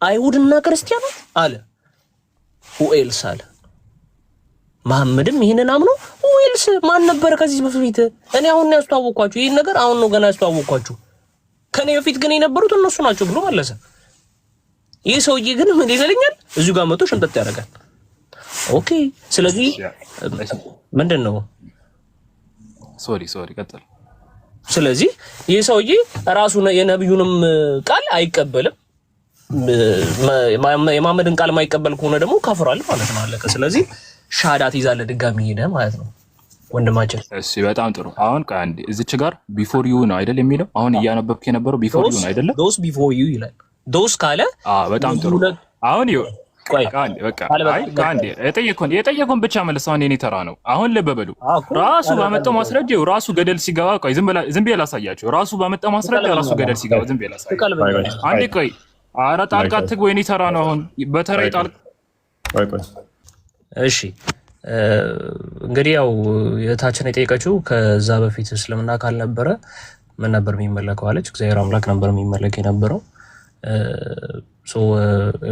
አይሁድና ክርስቲያኖች አለ ሁኤልስ አለ። መሐመድም ይሄንን አምኖ ሁኤልስ ማን ነበር ከዚህ በፊት? እኔ አሁን ነው ያስተዋወቅኳችሁ፣ ይሄን ነገር አሁን ነው ገና ያስተዋወቅኳችሁ፣ ከኔ በፊት ግን የነበሩት እነሱ ናቸው ብሎ መለሰ። ይሄ ሰውዬ ግን ምን ይዘልኛል? እዚሁ ጋር መጥቶ ሽምጠጥ ያደርጋል። ኦኬ ስለዚህ ምንድነው? ሶሪ ቀጥል። ስለዚህ ይሄ ሰውዬ ራሱ የነብዩንም ቃል አይቀበልም። የመሐመድን ቃል ማይቀበል ከሆነ ደግሞ ካፍራል ማለት ነው። አለቀ። ስለዚህ ሻሃዳት ይዛለ ድጋሚ ሄደ ማለት ነው ወንድማችን። እሺ በጣም ጥሩ። አሁን አንዴ እዚች ጋር ቢፎር ዩ ነው አይደል የሚለው? አሁን እያነበብክ የነበረው ቢፎር ዩ ነው አይደል? ዶስ ቢፎር ዩ ይላል። ዶስ ካለ በጣም ጥሩ። አሁን የጠየቁን ብቻ መልስ። አሁን የኔ ተራ ነው። አሁን ልብ በሉ። ራሱ ባመጣው ማስረጃ ራሱ ገደል ሲገባ፣ ቆይ ዝም ብዬ ላሳያቸው። ራሱ ባመጣው ማስረጃ ራሱ ገደል ሲገባ ዝም ብዬ ላሳያቸው። አንዴ ቆይ፣ ኧረ ጣልቃ አትግቡ። የኔ ተራ ነው። አሁን በተራይ ጣልቃ። እሺ እንግዲህ ያው የታችን የጠየቀችው ከዛ በፊት እስልምና ካልነበረ ምን ነበር የሚመለከው አለች። እግዚአብሔር አምላክ ነበር የሚመለክ የነበረው።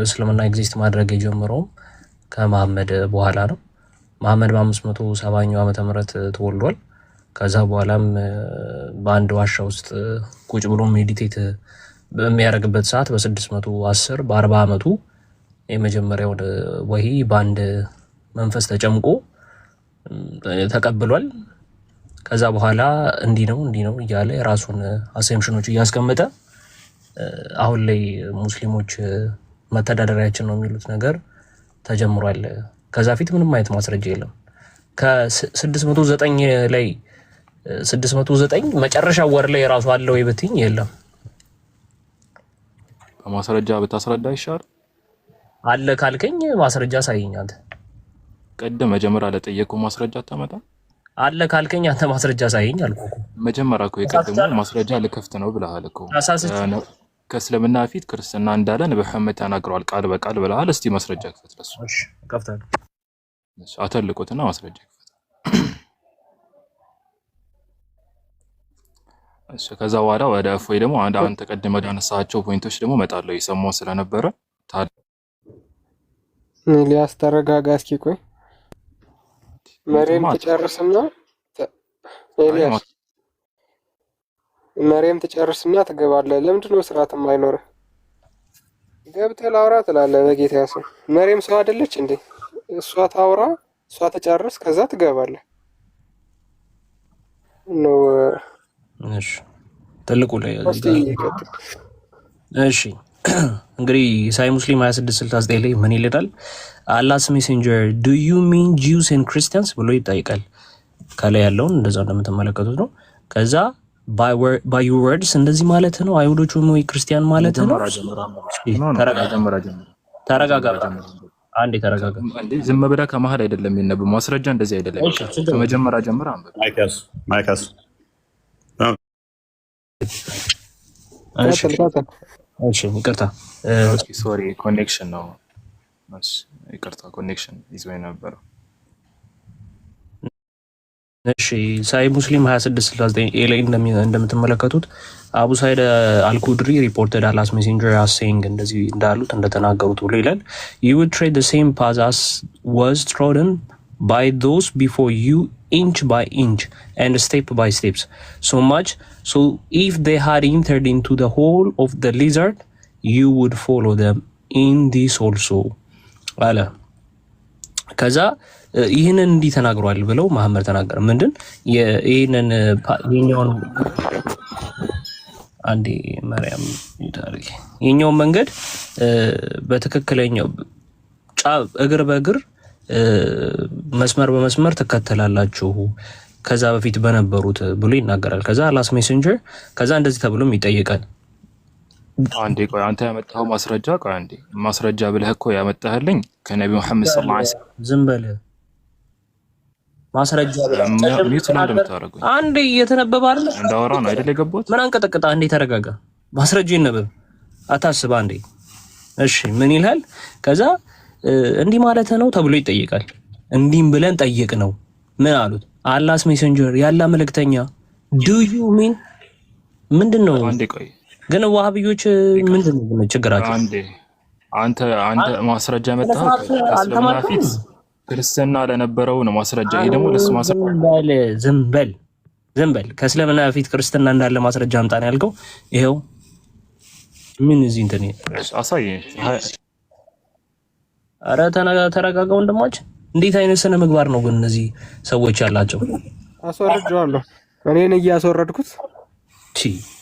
እስልምና ኤግዚስት ማድረግ የጀመረውም ከመሐመድ በኋላ ነው። መሐመድ በ570ኛው ዓመተ ምህረት ተወልዷል። ከዛ በኋላም በአንድ ዋሻ ውስጥ ቁጭ ብሎ ሜዲቴት በሚያደርግበት ሰዓት በ610 በ40 ዓመቱ የመጀመሪያው ወሂ በአንድ መንፈስ ተጨምቆ ተቀብሏል። ከዛ በኋላ እንዲህ ነው እያለ የራሱን አሴምፕሽኖች እያስቀመጠ አሁን ላይ ሙስሊሞች መተዳደሪያችን ነው የሚሉት ነገር ተጀምሯል። ከዛ ፊት ምንም አይነት ማስረጃ የለም። ከ609 ላይ 609 መጨረሻ ወር ላይ ራሱ አለው ይብትኝ የለም። በማስረጃ ብታስረዳ ይሻል አለ ካልከኝ ማስረጃ ሳይኛል። ቀደም መጀመሪያ ለጠየቁ ማስረጃ ታመጣ አለ ካልከኝ አንተ ማስረጃ ሳይኝ አልኩ። መጀመሪያ እኮ የቀደሙ ማስረጃ ልከፍት ነው ብለሃል እኮ። ከእስልምና ፊት ክርስትና እንዳለ ነብዩ መሐመድ ተናግረዋል ቃል በቃል ብለሃል። እስቲ ማስረጃ ክፈት ለሱ። እሺ ከፍታለሁ። እሺ አተልቆትና ማስረጃ ክፈት። እሺ ከዛ በኋላ ወደ እፎይ ደግሞ አንተ ቀደም ያነሳቸው ፖይንቶች ደግሞ እመጣለሁ የሰማው ስለነበረ ኤልያስ ተረጋጋ እስኪ ቆይ መሬም ትጨርስና ኤልያስ መሬም ትጨርስና ትገባለህ። ለምንድን ነው ስርዓት የማይኖርህ? ገብተህ ላውራ ትላለህ። በጌታ ያሰው መሬም ሰው አይደለች እንዴ? እሷ ታውራ፣ እሷ ትጨርስ፣ ከዛ ትገባለህ ነው። እሺ ትልቁ ላይ እሺ እንግዲህ ሳይ ሙስሊም 2669 ላይ ምን ይላል? አላህስ ሜሴንጀር ዱ ዩ ሚን ጂውስ ኤንድ ክርስቲያንስ ብሎ ይጠይቃል። ከላይ ያለውን እንደዛ እንደምትመለከቱት ነው። ከዛ ባይ ዩር ወርድስ እንደዚህ ማለት ነው አይሁዶቹ ወይ ክርስቲያን ማለት ነው። ተረጋጋ አንዴ ተረጋጋ። ዝም ብለህ ከመሀል አይደለም የሚነበብ ማስረጃ እንደዚህ አይደለም። ከመጀመሪያ ጀምራ አንበብ። ማይካስ እሺ ይቅርታ ሶሪ ኮኔክሽን ነው። ይቅርታ ኮኔክሽን ይዞ ነበር። እሺ ሳይ ሙስሊም 2669 ላይ እንደምትመለከቱት አቡ ሳይድ አልኩድሪ ሪፖርትድ አላስ ሜሴንጀር አስ ሴይንግ እንደዚህ እንዳሉት እንደተናገሩት ብሎ ይላል። you would tread the same path as was trodden by those before you inch by inch and step by steps so much so if they had entered into the hole of the lizard you would follow them in this also አለ። ከዛ ይህንን እንዲህ ተናግሯል ብለው መሐመድ ተናገረ። ምንድን ይህንን የኛውን አንዴ ማርያም ይታረቂ የኛውን መንገድ በትክክለኛው እግር በእግር መስመር በመስመር ትከተላላችሁ ከዛ በፊት በነበሩት ብሎ ይናገራል። ከዛ አላስ ሜሴንጀር ከዛ እንደዚህ ተብሎም ይጠይቃል። አንዴ ቆይ አንተ ያመጣው ማስረጃ ቆይ አንዴ ማስረጃ ብለህ እኮ ያመጣህልኝ ከነብዩ መሐመድ ሰለላሁ ዐለይሂ ወሰለም ዝም በል ማስረጃ ሚዩት ነው እንደምታረጉኝ አንዴ እየተነበበ አይደል እንዳወራ ነው አይደል የገባሁት። ምን አንቀጠቅጣ አንዴ ተረጋጋ። ማስረጃ ይነበብ አታስብ አንዴ። እሺ ምን ይላል? ከዛ እንዲህ ማለት ነው ተብሎ ይጠይቃል። እንዲህም ብለን ጠይቅ ነው። ምን አሉት? አላህስ ሜሴንጀር ያላ መልእክተኛ ዱ ዩ ሚን ምንድነው? አንዴ ቆይ ግን ዋሃብዮች ምንድነው ችግራቸው? አንተ ማስረጃ መጣህ ከእስልምና ፊት ክርስትና ለነበረው ነው ማስረጃ። ይሄ ደግሞ ለሱ ማስረጃ። ዝም በል ከእስልምና ፊት ክርስትና እንዳለ ማስረጃ አምጣ ነው ያልከው። ይሄው ምን እዚህ እንትን አሳይ። ኧረ ተረጋጋ ወንድማችን። እንዴት አይነት ስነ ምግባር ነው ግን እነዚህ ሰዎች ያላቸው? አስወርጄዋለሁ። እኔን እያስወረድኩት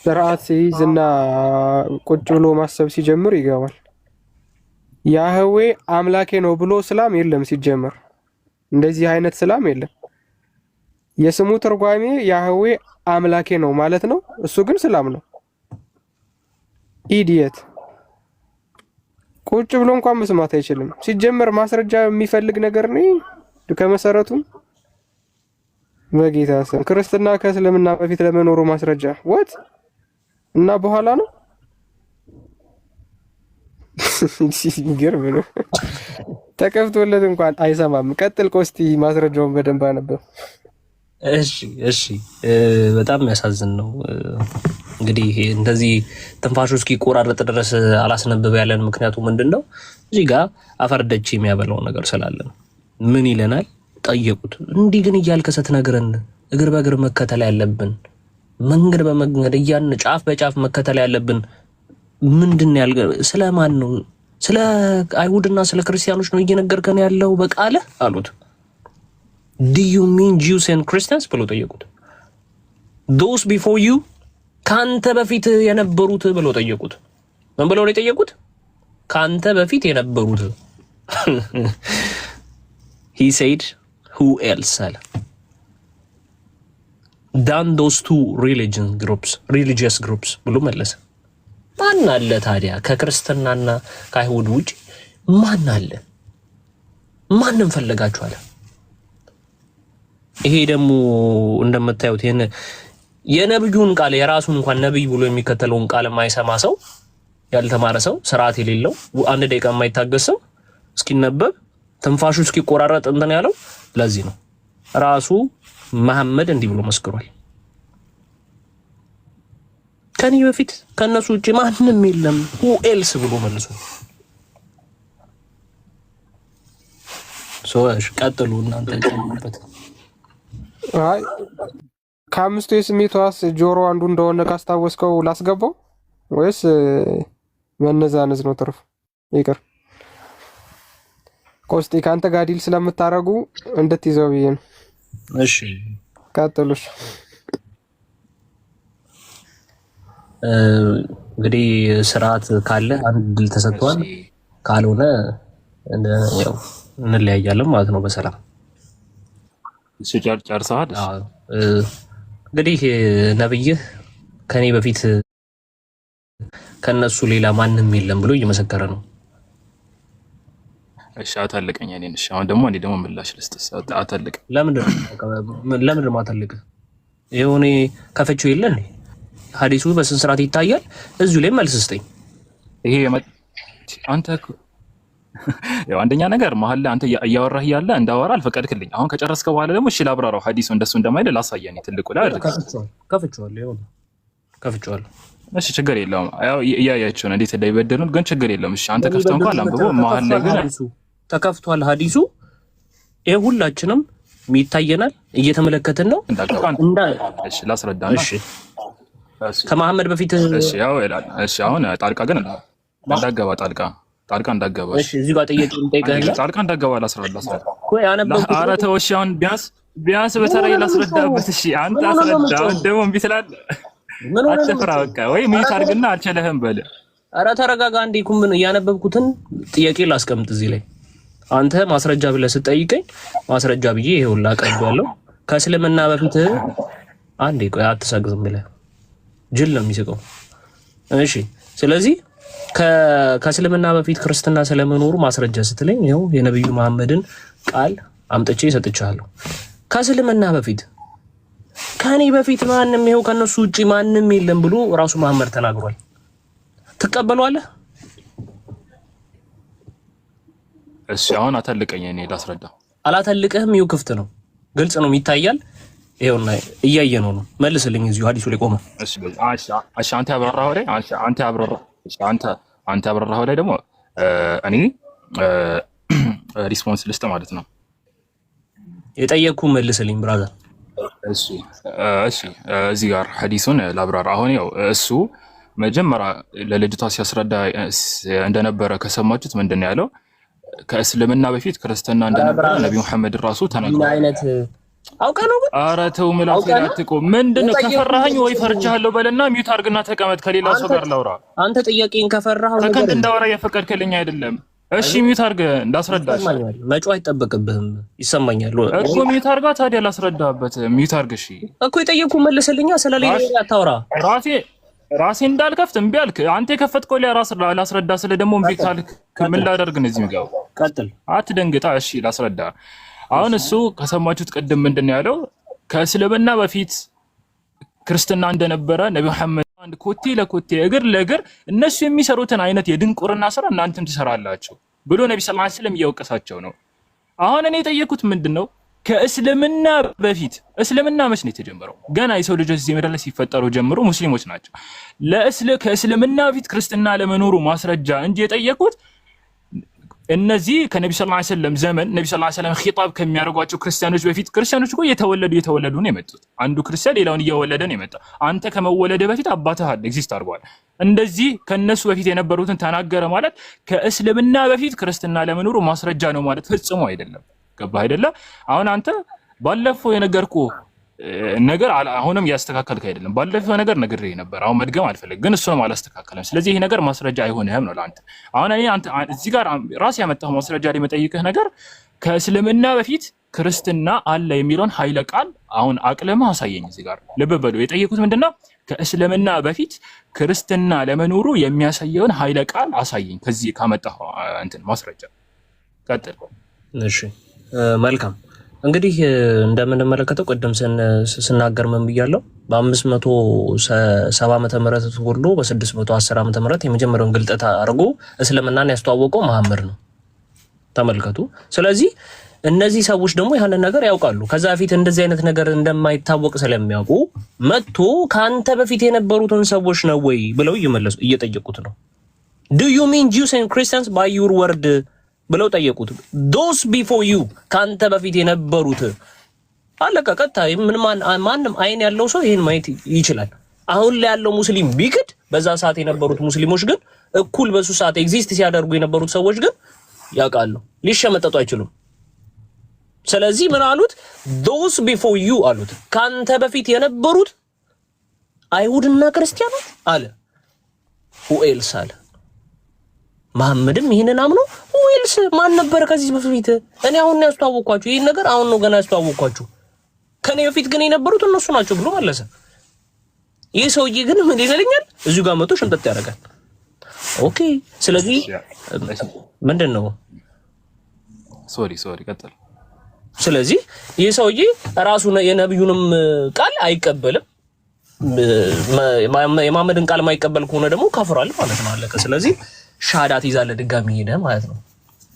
ስርዓት ሲይዝና ቁጭ ብሎ ማሰብ ሲጀምር ይገባል። ያህዌ አምላኬ ነው ብሎ ስላም የለም። ሲጀመር እንደዚህ አይነት ስላም የለም። የስሙ ትርጓሜ ያህዌ አምላኬ ነው ማለት ነው። እሱ ግን ስላም ነው። ኢዲየት ቁጭ ብሎ እንኳን መስማት አይችልም። ሲጀመር ማስረጃ የሚፈልግ ነገር ነው ከመሰረቱ። በጌታ ስም ክርስትና ከእስልምና በፊት ለመኖሩ ማስረጃ ወት እና በኋላ ነው። ይገርም ነው። ተከፍቶለት እንኳን አይሰማም። ቀጥል ቆስቲ ማስረጃውን በደንብ አነበብ። እሺ በጣም የሚያሳዝን ነው። እንግዲህ እንደዚህ ትንፋሹ እስኪቆራረጥ ድረስ አላስነብብ ያለን ምክንያቱ ምንድነው? እዚህ ጋር አፈርደች የሚያበላው ነገር ስላለ ነው። ምን ይለናል? ጠየቁት። እንዲህ ግን እያልክ ስትነግረን እግር በእግር መከተል ያለብን መንገድ በመንገድ እያን ጫፍ በጫፍ መከተል ያለብን ምንድን ያልገ ስለማን ነው? ስለ አይሁድና ስለ ክርስቲያኖች ነው እየነገርከን ያለው በቃለ አሉት። Do you mean Jews and Christians ብለው ጠየቁት። Those before you ካንተ በፊት የነበሩት ብለው ጠየቁት። ምን ብለው ነው የጠየቁት? ካንተ በፊት የነበሩት። He said who else አለ than those two religious groups ብሎ መለሰ። ማን አለ ታዲያ ከክርስትናና ከአይሁድ ውጪ ማን አለ? ማንም ፈለጋችሁ አለ። ይሄ ደግሞ እንደምታዩት የነብዩን ቃል የራሱን እንኳን ነብይ ብሎ የሚከተለውን ቃል የማይሰማ ሰው፣ ያልተማረ ሰው፣ ስርዓት የሌለው አንድ ደቂቃ የማይታገስ ሰው እስኪነበብ ትንፋሹ እስኪቆራረጥ እንትን ያለው ለዚህ ነው። ራሱ መሐመድ እንዲህ ብሎ መስክሯል። ከኔ በፊት ከነሱ ውጪ ማንንም የለም who else ብሎ መልሶ ሶሽ ቀጥሉ እናንተ ጨምሩበት። አይ ከአምስቱ የስሜት ሕዋስ ጆሮ አንዱ እንደሆነ ካስታወስከው ላስገባው ወይስ መነዛነዝ ነው ትርፍ? ይቅር ቆስጤ ካንተ ጋር ዲል ስለምታረጉ እንድትይዘው ብዬ ነው። እሺ ቀጥሉሽ። እንግዲህ ስርዓት ካለ አንድ ድል ተሰጥቷል፣ ካልሆነ ያው እንለያያለን ማለት ነው በሰላም። እሺ ጨርሰሃል? እንግዲህ ነብይህ ከኔ በፊት ከነሱ ሌላ ማንም የለም ብሎ እየመሰከረ ነው። እሺ አታልቀኝ እኔን። እሺ አሁን ደግሞ እኔ ምላሽ ልስጥስ። አታልቅ። ለምንድን ነው ማታልቅ? የሆነ ከፈችው የለ እንዴ ሐዲሱ በስነ ስርዓት ይታያል። እዚሁ ላይ መልስ ስጠኝ። ይሄ አንተ ያው አንደኛ ነገር መሀል ላይ አንተ እያወራህ ያለ እንዳወራ አልፈቀድክልኝ። አሁን ከጨረስከ በኋላ ደግሞ እሺ ላብራራው ሐዲሱ እንደሱ እንደማይደል ላሳየኝ። ትልቁ ላይ አይደል ከፍቼዋለሁ። እሺ ችግር የለውም። ያው እያያችሁ ነው እንዴት እንዳይበደሉን፣ ግን ችግር የለውም። እሺ አንተ ከፍተህ እንኳን አላንብበው። መሀል ላይ ግን ተከፍቷል ሐዲሱ። ይሄ ሁላችንም ይታየናል፣ እየተመለከትን ነው። እሺ ላስረዳ ነው። እሺ ከመሐመድ በፊት እሺ ያው እሺ አሁን ጣልቃ ግን እንዳገባ ጣልቃ እንዳገባ። እሺ እዚህ ጋር ጥያቄ እንጠይቀህ። ጣልቃ እንዳገባ ላስረዳ ወይ አነበብኩት። ኧረ ተው እሺ አሁን ቢያንስ በተራዬ ላስረዳበት። እሺ አንተ አስረዳ። ደግሞ እምቢ ትላለህ። አትፍራ በቃ። ወይ ሚት አድርግና አልችልህም በል። ኧረ ተረጋጋ። እንዴ ምን ያነበብኩትን ጥያቄ ላስቀምጥ እዚህ ላይ። አንተ ማስረጃ ብለህ ስትጠይቀኝ ማስረጃ ብዬ ይሄውላ ቀርቤያለሁ። ከእስልምና በፊት አንዴ ቆይ አትሰግዝም ብለህ ጅል ነው የሚስቀው። እሺ ስለዚህ ከእስልምና በፊት ክርስትና ስለመኖሩ ማስረጃ ስትለኝ ይኸው የነብዩ መሐመድን ቃል አምጥቼ ሰጥቻለሁ። ከእስልምና በፊት ከኔ በፊት ማንም ይኸው ከነሱ ውጪ ማንም የለም ብሎ ራሱ መሐመድ ተናግሯል። ትቀበሏለህ? እሺ አሁን አተልቀኝ እኔ ላስረዳ። አላተልቅህም። ይኸው ክፍት ነው፣ ግልጽ ነው፣ ይታያል። ይኸውና እያየነው ነው። መልስልኝ። እዚሁ ሐዲሱ ላይ ቆመ። እሺ አንተ ያብራራኸው ላይ አንተ ያብራራኸው ላይ ደግሞ እኔ ሪስፖንስ ልስጥ ማለት ነው። የጠየቅኩ መልስልኝ ብራዘር። እሺ እዚህ ጋር ሐዲሱን ላብራራ። አሁን ያው እሱ መጀመሪያ ለልጅቷ ሲያስረዳ እንደነበረ ከሰማችሁት ምንድን ነው ያለው? ከእስልምና በፊት ክርስትና እንደነበረ ነብዩ መሐመድ ራሱ ተናግሯል። አይነት አውቀ ነው ግን ኧረ ተው ምላስ ያትቆ ምንድነው? ከፈራኸኝ ወይ ፈርቻለሁ በለና ሚውት አድርግና ተቀመጥ። ከሌላ ሰው ጋር ላውራ። አንተ ጥያቄን ከፈራኸው ነገር ሰከንድ እንዳወራ የፈቀድከልኝ አይደለም። እሺ ሚውት አድርግ እንዳስረዳሽ። መጮህ አይጠበቅብህም። ይሰማኛል እኮ ሚውት አድርጋ። ታዲያ ላስረዳበት ሚውት አድርግ። እሺ እኮ የጠየኩ መልስልኛ። ስለሌላ አታውራ። ራሴ እንዳልከፍት እምቢ አልክ። አንተ የከፈትከው ላስረዳ። ስለ ደግሞ እምቢ ካልክ ምን ላደርግ ነው? እዚህ የሚገባው ቀጥል። አትደንግጣ። እሺ ላስረዳ። አሁን እሱ ከሰማችሁት ቅድም ምንድን ነው ያለው? ከእስልምና በፊት ክርስትና እንደነበረ ነብዩ መሐመድ አንድ ኮቴ ለኮቴ እግር ለእግር እነሱ የሚሰሩትን አይነት የድንቁርና ስራ እናንተም ትሰራላችሁ ብሎ ነብዩ ሰለላሁ ዐለይሂ ወሰለም እየወቀሳቸው ነው። አሁን እኔ የጠየኩት ምንድነው ከእስልምና በፊት እስልምና መች ነው የተጀመረው? ገና የሰው ልጆች እዚህ ምድር ላይ ሲፈጠሩ ጀምሮ ሙስሊሞች ናቸው። ከእስልምና በፊት ክርስትና ለመኖሩ ማስረጃ እንጂ የጠየቁት እነዚህ ከነብዩ ሰለላሁ ዐለይሂ ወሰለም ዘመን ነብዩ ሰለላሁ ዐለይሂ ወሰለም ኺጣብ ከሚያደርጓቸው ክርስቲያኖች በፊት ክርስቲያኖች እኮ የተወለዱ ነው የመጡት። አንዱ ክርስቲያን ሌላውን እየወለደ ነው የመጣው። አንተ ከመወለደ በፊት አባትህ አለ ኤግዚስት አድርጓል። እንደዚህ ከነሱ በፊት የነበሩትን ተናገረ ማለት ከእስልምና በፊት ክርስትና ለመኖሩ ማስረጃ ነው ማለት ፈጽሞ አይደለም። ገባህ አይደለ? አሁን አንተ ባለፈው የነገርኩህ ነገር አሁንም ያስተካከልክ አይደለም። ባለፈው ነገር ነግሬህ ነበር። አሁን መድገም አልፈልግም፣ ግን እሱንም አላስተካከለም። ስለዚህ ይሄ ነገር ማስረጃ አይሆንህም ነው ለአንተ። አሁን አንተ እዚህ ጋር ራስ ያመጣው ማስረጃ ላይ መጠይቅህ ነገር ከእስልምና በፊት ክርስትና አለ የሚለውን ኃይለ ቃል አሁን አቅልመህ አሳየኝ። እዚህ ጋር ልብ በሉ። የጠየቁት ምንድነው? ከእስልምና በፊት ክርስትና ለመኖሩ የሚያሳየውን ኃይለ ቃል አሳየኝ። ከዚህ ካመጣህ እንትን ማስረጃ ቀጥል። እሺ መልካም። እንግዲህ እንደምንመለከተው ቅድም ስናገር ምን ብያለሁ? በ570 ዓመተ ምህረት ተወልዶ በ610 ዓመተ ምህረት የመጀመሪያውን ግልጠት አድርጎ እስልምናን ያስተዋወቀው መሐመድ ነው። ተመልከቱ። ስለዚህ እነዚህ ሰዎች ደግሞ ያንን ነገር ያውቃሉ። ከዛ በፊት እንደዚህ አይነት ነገር እንደማይታወቅ ስለሚያውቁ መጥቶ ከአንተ በፊት የነበሩትን ሰዎች ነው ወይ ብለው እየጠየቁት ነው። Do you mean Jews and Christians by your word ብለው ጠየቁት። those before you ካንተ በፊት የነበሩት አለቀ። ቀጥታ ማንም አይን ያለው ሰው ይሄን ማየት ይችላል። አሁን ላይ ያለው ሙስሊም ቢክድ በዛ ሰዓት የነበሩት ሙስሊሞች ግን እኩል በሱ ሰዓት ኤግዚስት ሲያደርጉ የነበሩት ሰዎች ግን ያውቃሉ፣ ሊሸመጠጡ አይችሉም። ስለዚህ ምን አሉት? those before you አሉት። ካንተ በፊት የነበሩት አይሁድና ክርስቲያኖች አለ። who else አለ። መሐመድም ይሄንን አምኖ ዌልስ ማን ነበር ከዚህ በፊት? እኔ አሁን ነው ያስተዋወቅኳችሁ። ይሄን ነገር አሁን ነው ገና ያስተዋወቅኳችሁ። ከኔ በፊት ግን የነበሩት እነሱ ናቸው ብሎ መለሰ። ይሄ ሰውዬ ግን ምን ይለኛል? እዚሁ ጋር መቶ ሽንጠጥ ያደርጋል። ኦኬ። ስለዚህ ምንድነው? ሶሪ ቀጥል። ስለዚህ ይሄ ሰውዬ ራሱ የነብዩንም ቃል አይቀበልም። የመሐመድን ቃል የማይቀበል ከሆነ ደግሞ ካፍራል ማለት ነው። አለቀ። ስለዚህ ሻዳት ይዛለ ድጋሚ ሄደ ማለት ነው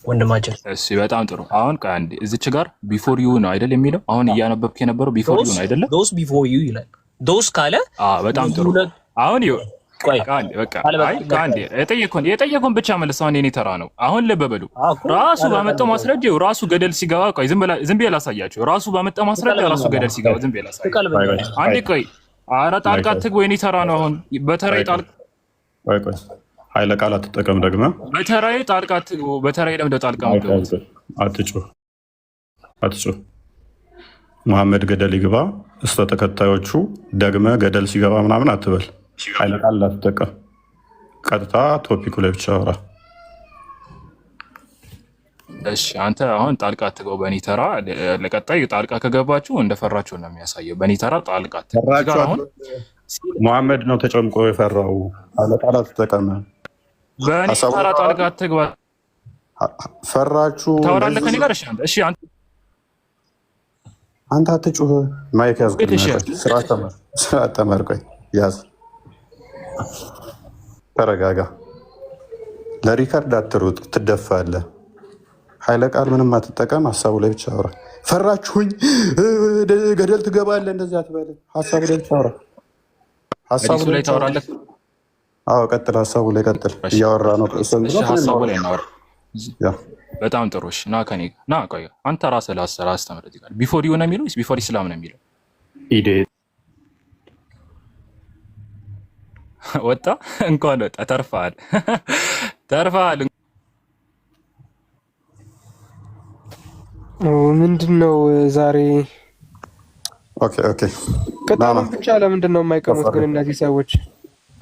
ወንድማችን። እሺ በጣም ጥሩ። አሁን አንዴ እዚች ጋር ቢፎር ዩ ነው አይደል የሚለው? አሁን እያነበብክ የነበረው ቢፎር ዩ ነው አይደል? ዶስ ቢፎር ዩ ይላል። ዶስ ካለ በጣም ጥሩ። አሁን ቆይ በቃ አንዴ የጠየቁን ብቻ መልስ። አሁን የኔ ተራ ነው። አሁን ልብ በሉ። ራሱ ባመጣው ማስረጃ ራሱ ገደል ሲገባ፣ ቆይ ዝም ብዬ ላሳያችሁ። ራሱ ባመጣው ማስረጃ ራሱ ገደል ሲገባ ዝም ብዬ ላሳያችሁ። አንዴ ቆይ። ኧረ ጣልቃ አትግቡ። የኔ ተራ ነው። አሁን በተራይ ጣልቃ ቆይ ኃይለ ቃል አትጠቀም። ደግመህ በተራይ ጣልቃ አትግቡ። በተራይ ለምደ ጣልቃ አትጩህ። መሐመድ ገደል ይግባ እስከ ተከታዮቹ ደግመህ ገደል ሲገባ ምናምን አትበል። ኃይለ ቃል አትጠቀም። ቀጥታ ቶፒኩ ላይ ብቻ አውራ። እሺ አንተ አሁን ጣልቃ አትገቡ በእኔ ተራ። ለቀጣይ ጣልቃ ከገባችሁ እንደፈራችሁ ነው የሚያሳየው። በእኔ ተራ ጣልቃ አትገቡ። አሁን መሐመድ ነው ተጨምቆ የፈራው። ኃይለ ቃል አትጠቀም። በእኔ ተራ ጣልቃ አትግባ። ፈራችሁ ታወራለህ ከእኔ ጋር። እሺ አንተ አትጩህ። ማይክ ያዝ። ስራ ተመር። ቆይ ያዝ። ተረጋጋ። ለሪከርድ አትሩጥ፣ ትደፋለህ። ኃይለ ቃል ምንም አትጠቀም። ሀሳቡ ላይ ብቻ አውራ። ፈራችሁኝ ገደል ትገባለህ እንደዚህ አትበል። ሀሳቡ ላይ ብቻ አውራ። ሀሳቡ ላይ ታወራለህ። አዎ ቀጥል፣ ሀሳቡ ላይ ቀጥል። እያወራ ነው ሀሳቡ ላይ እናወራ። በጣም ጥሩ። እሺ ና ከኔ ና። ቆይ አንተ ራስህ ላስተምር። እዚህ ጋር ቢፎር ዩ ነው የሚለው ወይስ ቢፎር ኢስላም ነው የሚለው? ወጣ እንኳን ወጣ። ተርፈሃል፣ ተርፈሃል። ምንድን ነው ዛሬ? ኦኬ ኦኬ። ቅጣምን ብቻ ለምንድን ነው የማይቀሙት ግን እነዚህ ሰዎች?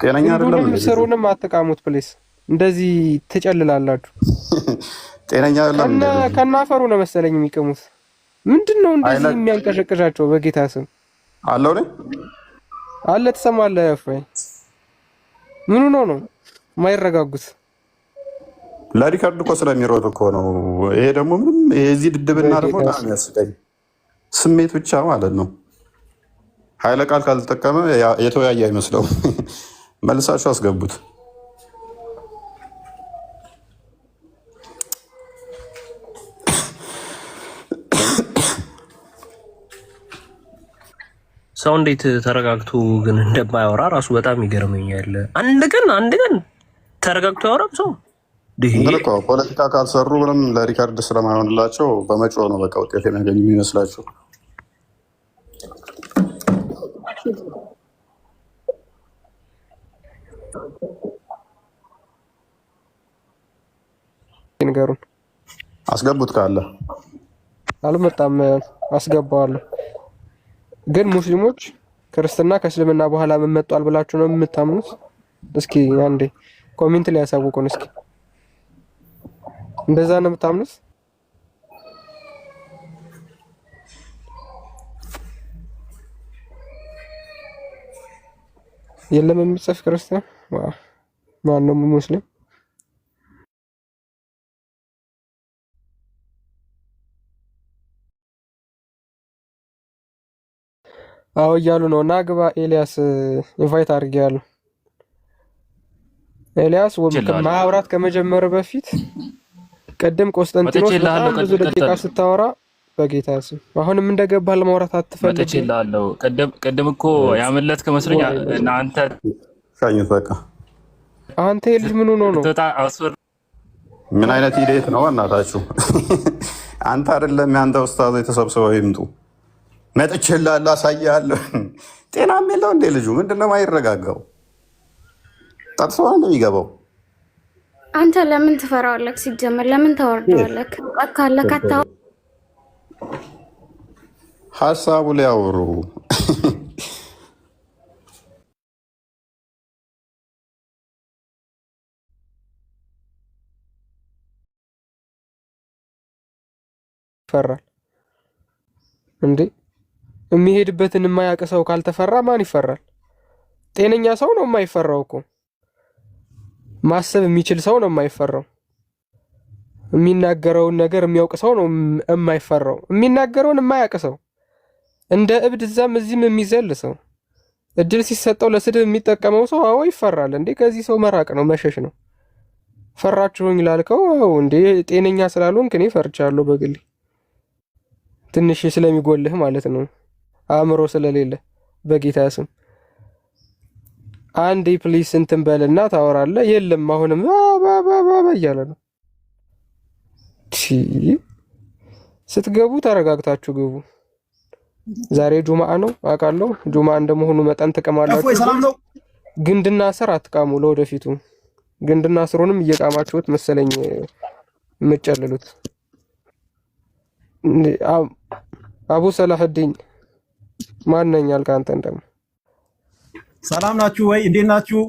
ጤነኛ አይደለም። ስሩንም አትቃሙት ፕሌስ። እንደዚህ ትጨልላላችሁ። ጤነኛ አይደለም። ከናፈሩ ነው መሰለኝ የሚቀሙት። ምንድን ነው እንደዚህ የሚያንቀሸቅሻቸው? በጌታ ስም አለው ነኝ አለ። ትሰማለህ? ያፋይ ምኑ ነው የማይረጋጉት? ለሪከርድ እኮ ስለሚሮጥ እኮ ነው። ይሄ ደግሞ ምንም የዚህ ድድብና ደግሞ በጣም ያስቀኝ ስሜት ብቻ ማለት ነው። ኃይለ ቃል ካልተጠቀመ የተወያየ አይመስለውም። መልሳችሁ አስገቡት። ሰው እንዴት ተረጋግቶ ግን እንደማያወራ ራሱ በጣም ይገርመኛል። አንድ ቀን ተረጋግቶ ያወራም ሰው ፖለቲካ ካልሰሩ ምንም ለሪከርድ ስለማይሆንላቸው በመጮህ ነው በቃ ውጤት የሚያገኙ የሚመስላቸው። ነገሩን አስገቡት። ካለ አልመጣም፣ አስገባዋለሁ። ግን ሙስሊሞች ክርስትና ከእስልምና በኋላ ምን መጣል ብላችሁ ነው የምታምኑት? እስኪ አንዴ ኮሜንት ላይ ያሳውቁን። እስኪ እንደዛ ነው የምታምኑት? የለም የሚጽፍ ክርስቲያን ማን ነው? ሙስሊም አዎ እያሉ ነው። እና ግባ ኤልያስ ኢንቫይት አድርጌያለሁ። ኤልያስ ማውራት ከመጀመር በፊት ቅድም ቆስጠንጢኖስ በጣም ብዙ ደቂቃ ስታወራ በጌታ ስም አሁንም እንደገባህ ለማውራት አትፈልግም? መጥቼልሃለሁ። ቅድም እኮ ያመለጥክ መስሎኝ አንተ ሻኝት በቃ አንተ ልጅ ምን ሆኖ ነው? ምን አይነት ሂደት ነው እናታችሁ? አንተ አይደለም ያንተ ኡስታዝ የተሰብስበው ይምጡ። መጥቼልሃለሁ፣ አሳይሃለሁ። ጤናም የለው እንዴ ልጁ? ምንድነው የማይረጋጋው? ጠጥቶ ነው የሚገባው። አንተ ለምን ትፈራዋለህ? ሲጀመር ለምን ታወርደዋለህ? ካለ ካታው ሀሳቡ ላይ አውሩ። ፈራል እንዴ? የሚሄድበትን የማያውቅ ሰው ካልተፈራ ማን ይፈራል? ጤነኛ ሰው ነው የማይፈራው እኮ። ማሰብ የሚችል ሰው ነው የማይፈራው። የሚናገረውን ነገር የሚያውቅ ሰው ነው የማይፈራው። የሚናገረውን የማያውቅ ሰው እንደ እብድ እዛም እዚህም የሚዘል ሰው እድል ሲሰጠው ለስድብ የሚጠቀመው ሰው አዎ ይፈራል እንዴ? ከዚህ ሰው መራቅ ነው መሸሽ ነው። ፈራችሁኝ ላልከው አዎ እንዴ ጤነኛ ስላልሆንክ እኔ ፈርቻለሁ በግሌ። ትንሽ ስለሚጎልህ ማለት ነው፣ አእምሮ ስለሌለ። በጌታ ስም አንዴ ፕሊስ እንትን በልና ታወራለህ። የለም አሁንም ባባባባ እያለ ነው። ስትገቡ ተረጋግታችሁ ግቡ። ዛሬ ጁማአ ነው አውቃለሁ። ጁማአ እንደመሆኑ መጠን ትቀማላችሁ። ግንድና ስር አትቃሙ። ለወደፊቱ ግንድና ስሩንም እየቃማችሁት መሰለኝ የምትጨልሉት። አቡ ሰላህዲን ማንነኝ አልክ አንተ? እንደም ሰላም ናችሁ ወይ? እንዴት ናችሁ?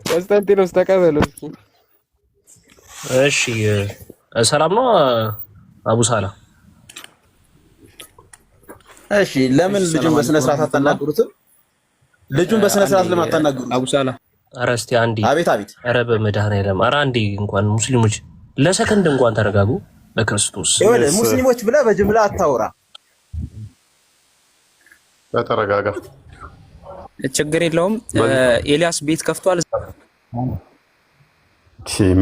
ቆስጠንጢኖስ ተቀበሉ እስኪ። እሺ ሰላም ነው አቡ ሳላ። እሺ ለምን ልጁን በስነ ስርዓት አታናግሩትም? ልጁን በስነ ስርዓት ለምን አታናግሩት? አቡ ሳላ ኧረ እስኪ አንዴ። አቤት አቤት። ኧረ በመድኃኒዓለም ኧረ አንዴ እንኳን ሙስሊሞች ለሰከንድ እንኳን ተረጋጉ። በክርስቶስ ይኸውልህ ሙስሊሞች ብለህ በጅምላ አታውራ። ተረጋጋ። ችግር የለውም። ኤልያስ ቤት ከፍቷል።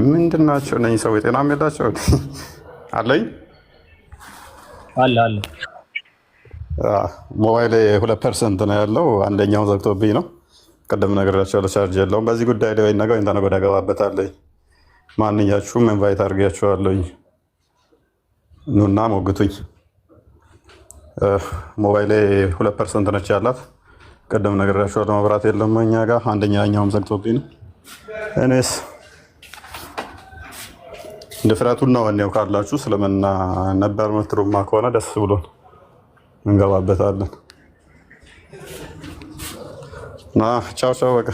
ምንድን ናቸው እነዚህ ሰው? የጤናም የላቸው አለኝ አለ ሞባይል 2% ነው ያለው። አንደኛው ዘግቶብኝ ነው። ቅድም ነግሬያቸዋለሁ፣ ቻርጅ የለውም። በዚህ ጉዳይ ላይ ነገ ወይ ተነገ ወዲያ እገባበታለሁ። ማንኛችሁም ኢንቫይት አድርጌያችኋለሁኝ፣ ኑና ሞግቱኝ። ሞባይል 2% ነች ያላት። ቅድም ነግሬያችኋለሁ፣ መብራት የለም እኛ ጋር። አንደኛውም ዘግቶብኝ ነው። እኔስ ድፍረቱን ነው እኔው ካላችሁ ስለምና ነበር ምትሩማ ከሆነ ደስ ብሎን እንገባበታለን። ቻው ቻው። በቃ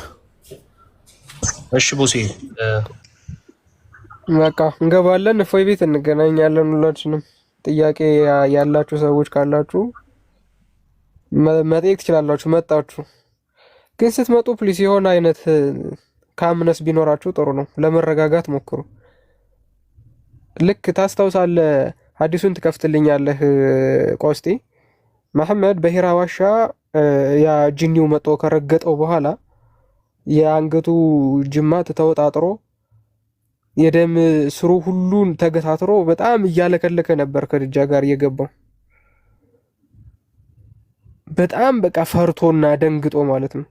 እሺ ቦሴ፣ በቃ እንገባለን። እፎይ ቤት እንገናኛለን። ሁላችንም ጥያቄ ያላችሁ ሰዎች ካላችሁ መጠየቅ ትችላላችሁ። መጣችሁ ግን ስትመጡ ፕሊስ የሆነ አይነት ካምነስ ቢኖራችሁ ጥሩ ነው። ለመረጋጋት ሞክሩ። ልክ ታስታውሳለህ፣ ሐዲሱን ትከፍትልኛለህ ቆስጤ መሐመድ በሂራ ዋሻ ያ ጂኒው መጥቶ ከረገጠው በኋላ የአንገቱ ጅማት ተወጣጥሮ የደም ስሩ ሁሉን ተገታትሮ በጣም እያለከለከ ነበር ከድጃ ጋር እየገባው። በጣም በቃ ፈርቶና ደንግጦ ማለት ነው።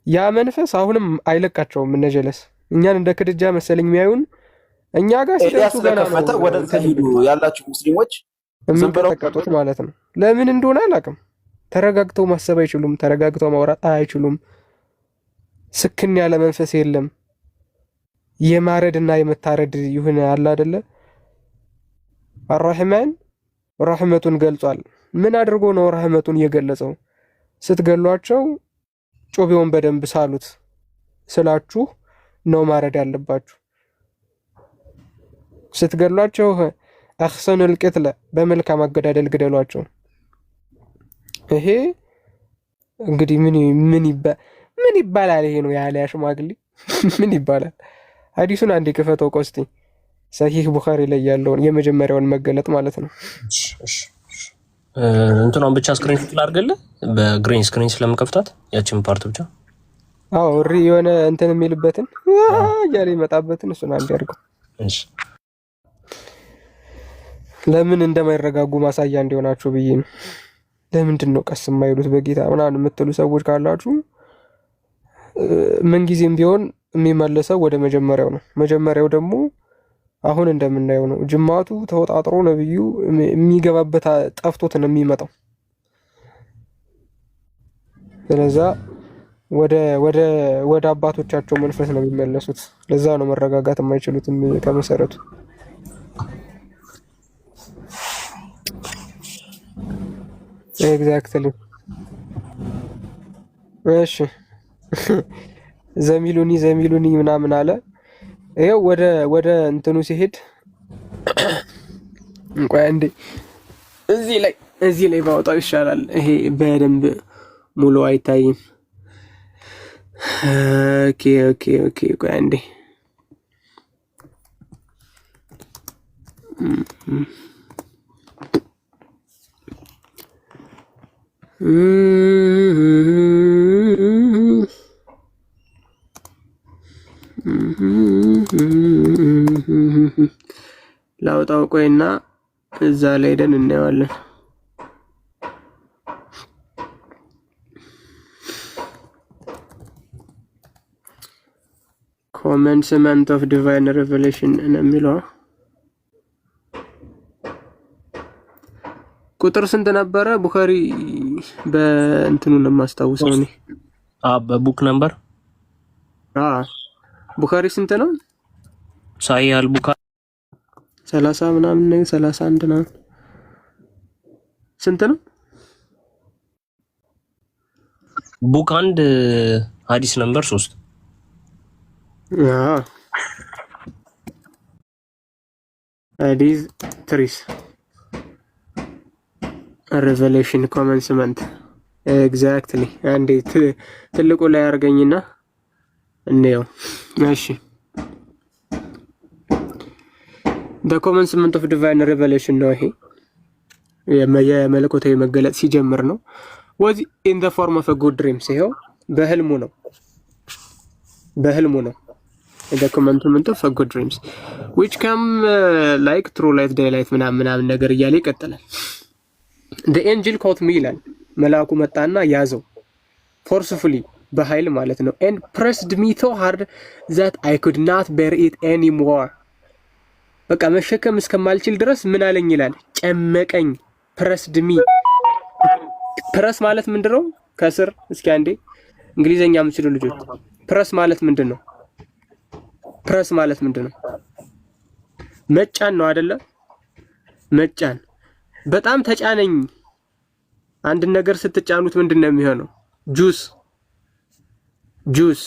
ያ መንፈስ አሁንም አይለቃቸውም። እነጀለስ እኛን እንደ ክድጃ መሰለኝ የሚያዩን። እኛ ጋር ሲደርሱ ገና ነው ወደ ተሄዱ ያላችሁ ሙስሊሞች የሚንቀጠቀጡት ማለት ነው። ለምን እንደሆነ አላውቅም። ተረጋግተው ማሰብ አይችሉም። ተረጋግተው ማውራት አይችሉም። ስክን ያለ መንፈስ የለም። የማረድና የመታረድ ይሁን አለ አይደለ? አርራህማን ረህመቱን ገልጿል። ምን አድርጎ ነው ረህመቱን የገለጸው? ስትገሏቸው ጮቤውን በደንብ ሳሉት ስላችሁ ነው ማረድ ያለባችሁ። ስትገሏቸው አኽሰኑል ቅትለ በመልካም አገዳደል ግደሏቸው። ይሄ እንግዲህ ምን ይባላል? ይሄ ነው ያለ ሽማግሌ ምን ይባላል? ሐዲሱን አንዴ ክፈተው ቆስቲ። ሰሂህ ቡኻሪ ላይ ያለውን የመጀመሪያውን መገለጥ ማለት ነው። እንትኗን ብቻ ስክሪንሾት ላድርግልህ በግሪን ስክሪን ስለምከፍታት ያችን ፓርት ብቻ። አዎ እሪ የሆነ እንትን የሚልበትን እያለ ይመጣበትን እሱን አንዴ አድርገው። እሺ ለምን እንደማይረጋጉ ማሳያ እንዲሆናችሁ ብዬ ነው። ለምንድን ነው ቀስ የማይሉት በጌታ ምናምን የምትሉ ሰዎች ካላችሁ ምንጊዜም ቢሆን የሚመለሰው ወደ መጀመሪያው ነው። መጀመሪያው ደግሞ አሁን እንደምናየው ነው። ጅማቱ ተወጣጥሮ ነብዩ የሚገባበት ጠፍቶት ነው የሚመጣው። ስለዛ ወደ አባቶቻቸው መንፈስ ነው የሚመለሱት። ለዛ ነው መረጋጋት የማይችሉት ከመሰረቱ። ኤግዛክትሊ። እሺ ዘሚሉኒ ምናምን አለ። ይሄው ወደ እንትኑ ሲሄድ እንኳን እንዴ እዚህ ላይ ባወጣው ይሻላል። ይሄ በደንብ ሙሉ አይታይም። ኦኬ ቆይ አንዴ ላውጣው ቆይና እዛ ላይ ሄደን እናየዋለን። ኮመንስመንት ኦፍ ዲቫይን ሬቨሌሽን ነው የሚለው። ቁጥር ስንት ነበረ? ቡኻሪ በእንትኑ ነው የማስታውሰው እኔ። በቡክ ነምበር ቡኻሪ ስንት ነው? ሳሂህ አልቡኻሪ 30 ምናምን ነው 31 ነው። ስንት ነው? ቡክ 1 ሐዲስ ነምበር 3 ሐዲስ 3 ሬቨሌሽን ኮመንስመንት ኤግዛክትሊ። አንዴ ትልቁ ላይ አርገኝና እንየው። እሺ the commencement of divine revelation ነው ይሄ የመለኮታዊ መገለጥ ሲጀምር ነው። was in the form of a good dream ሲሆን በህልሙ ነው the commencement of a good dreams which come like true light daylight ምናምን ነገር እያለ ይቀጥላል። the angel caught me ይላል መልአኩ መጣና ያዘው forcefully በኃይል ማለት ነው and pressed me so hard that I could not bear it anymore በቃ መሸከም እስከማልችል ድረስ ምን አለኝ ይላል ጨመቀኝ pressed me press ማለት ምንድነው ከስር እስኪ አንዴ እንግሊዘኛ የምትችሉ ልጆች press ማለት ምንድነው press ማለት ምንድነው መጫን ነው አይደለ መጫን በጣም ተጫነኝ አንድ ነገር ስትጫኑት ምንድነው የሚሆነው ጁስ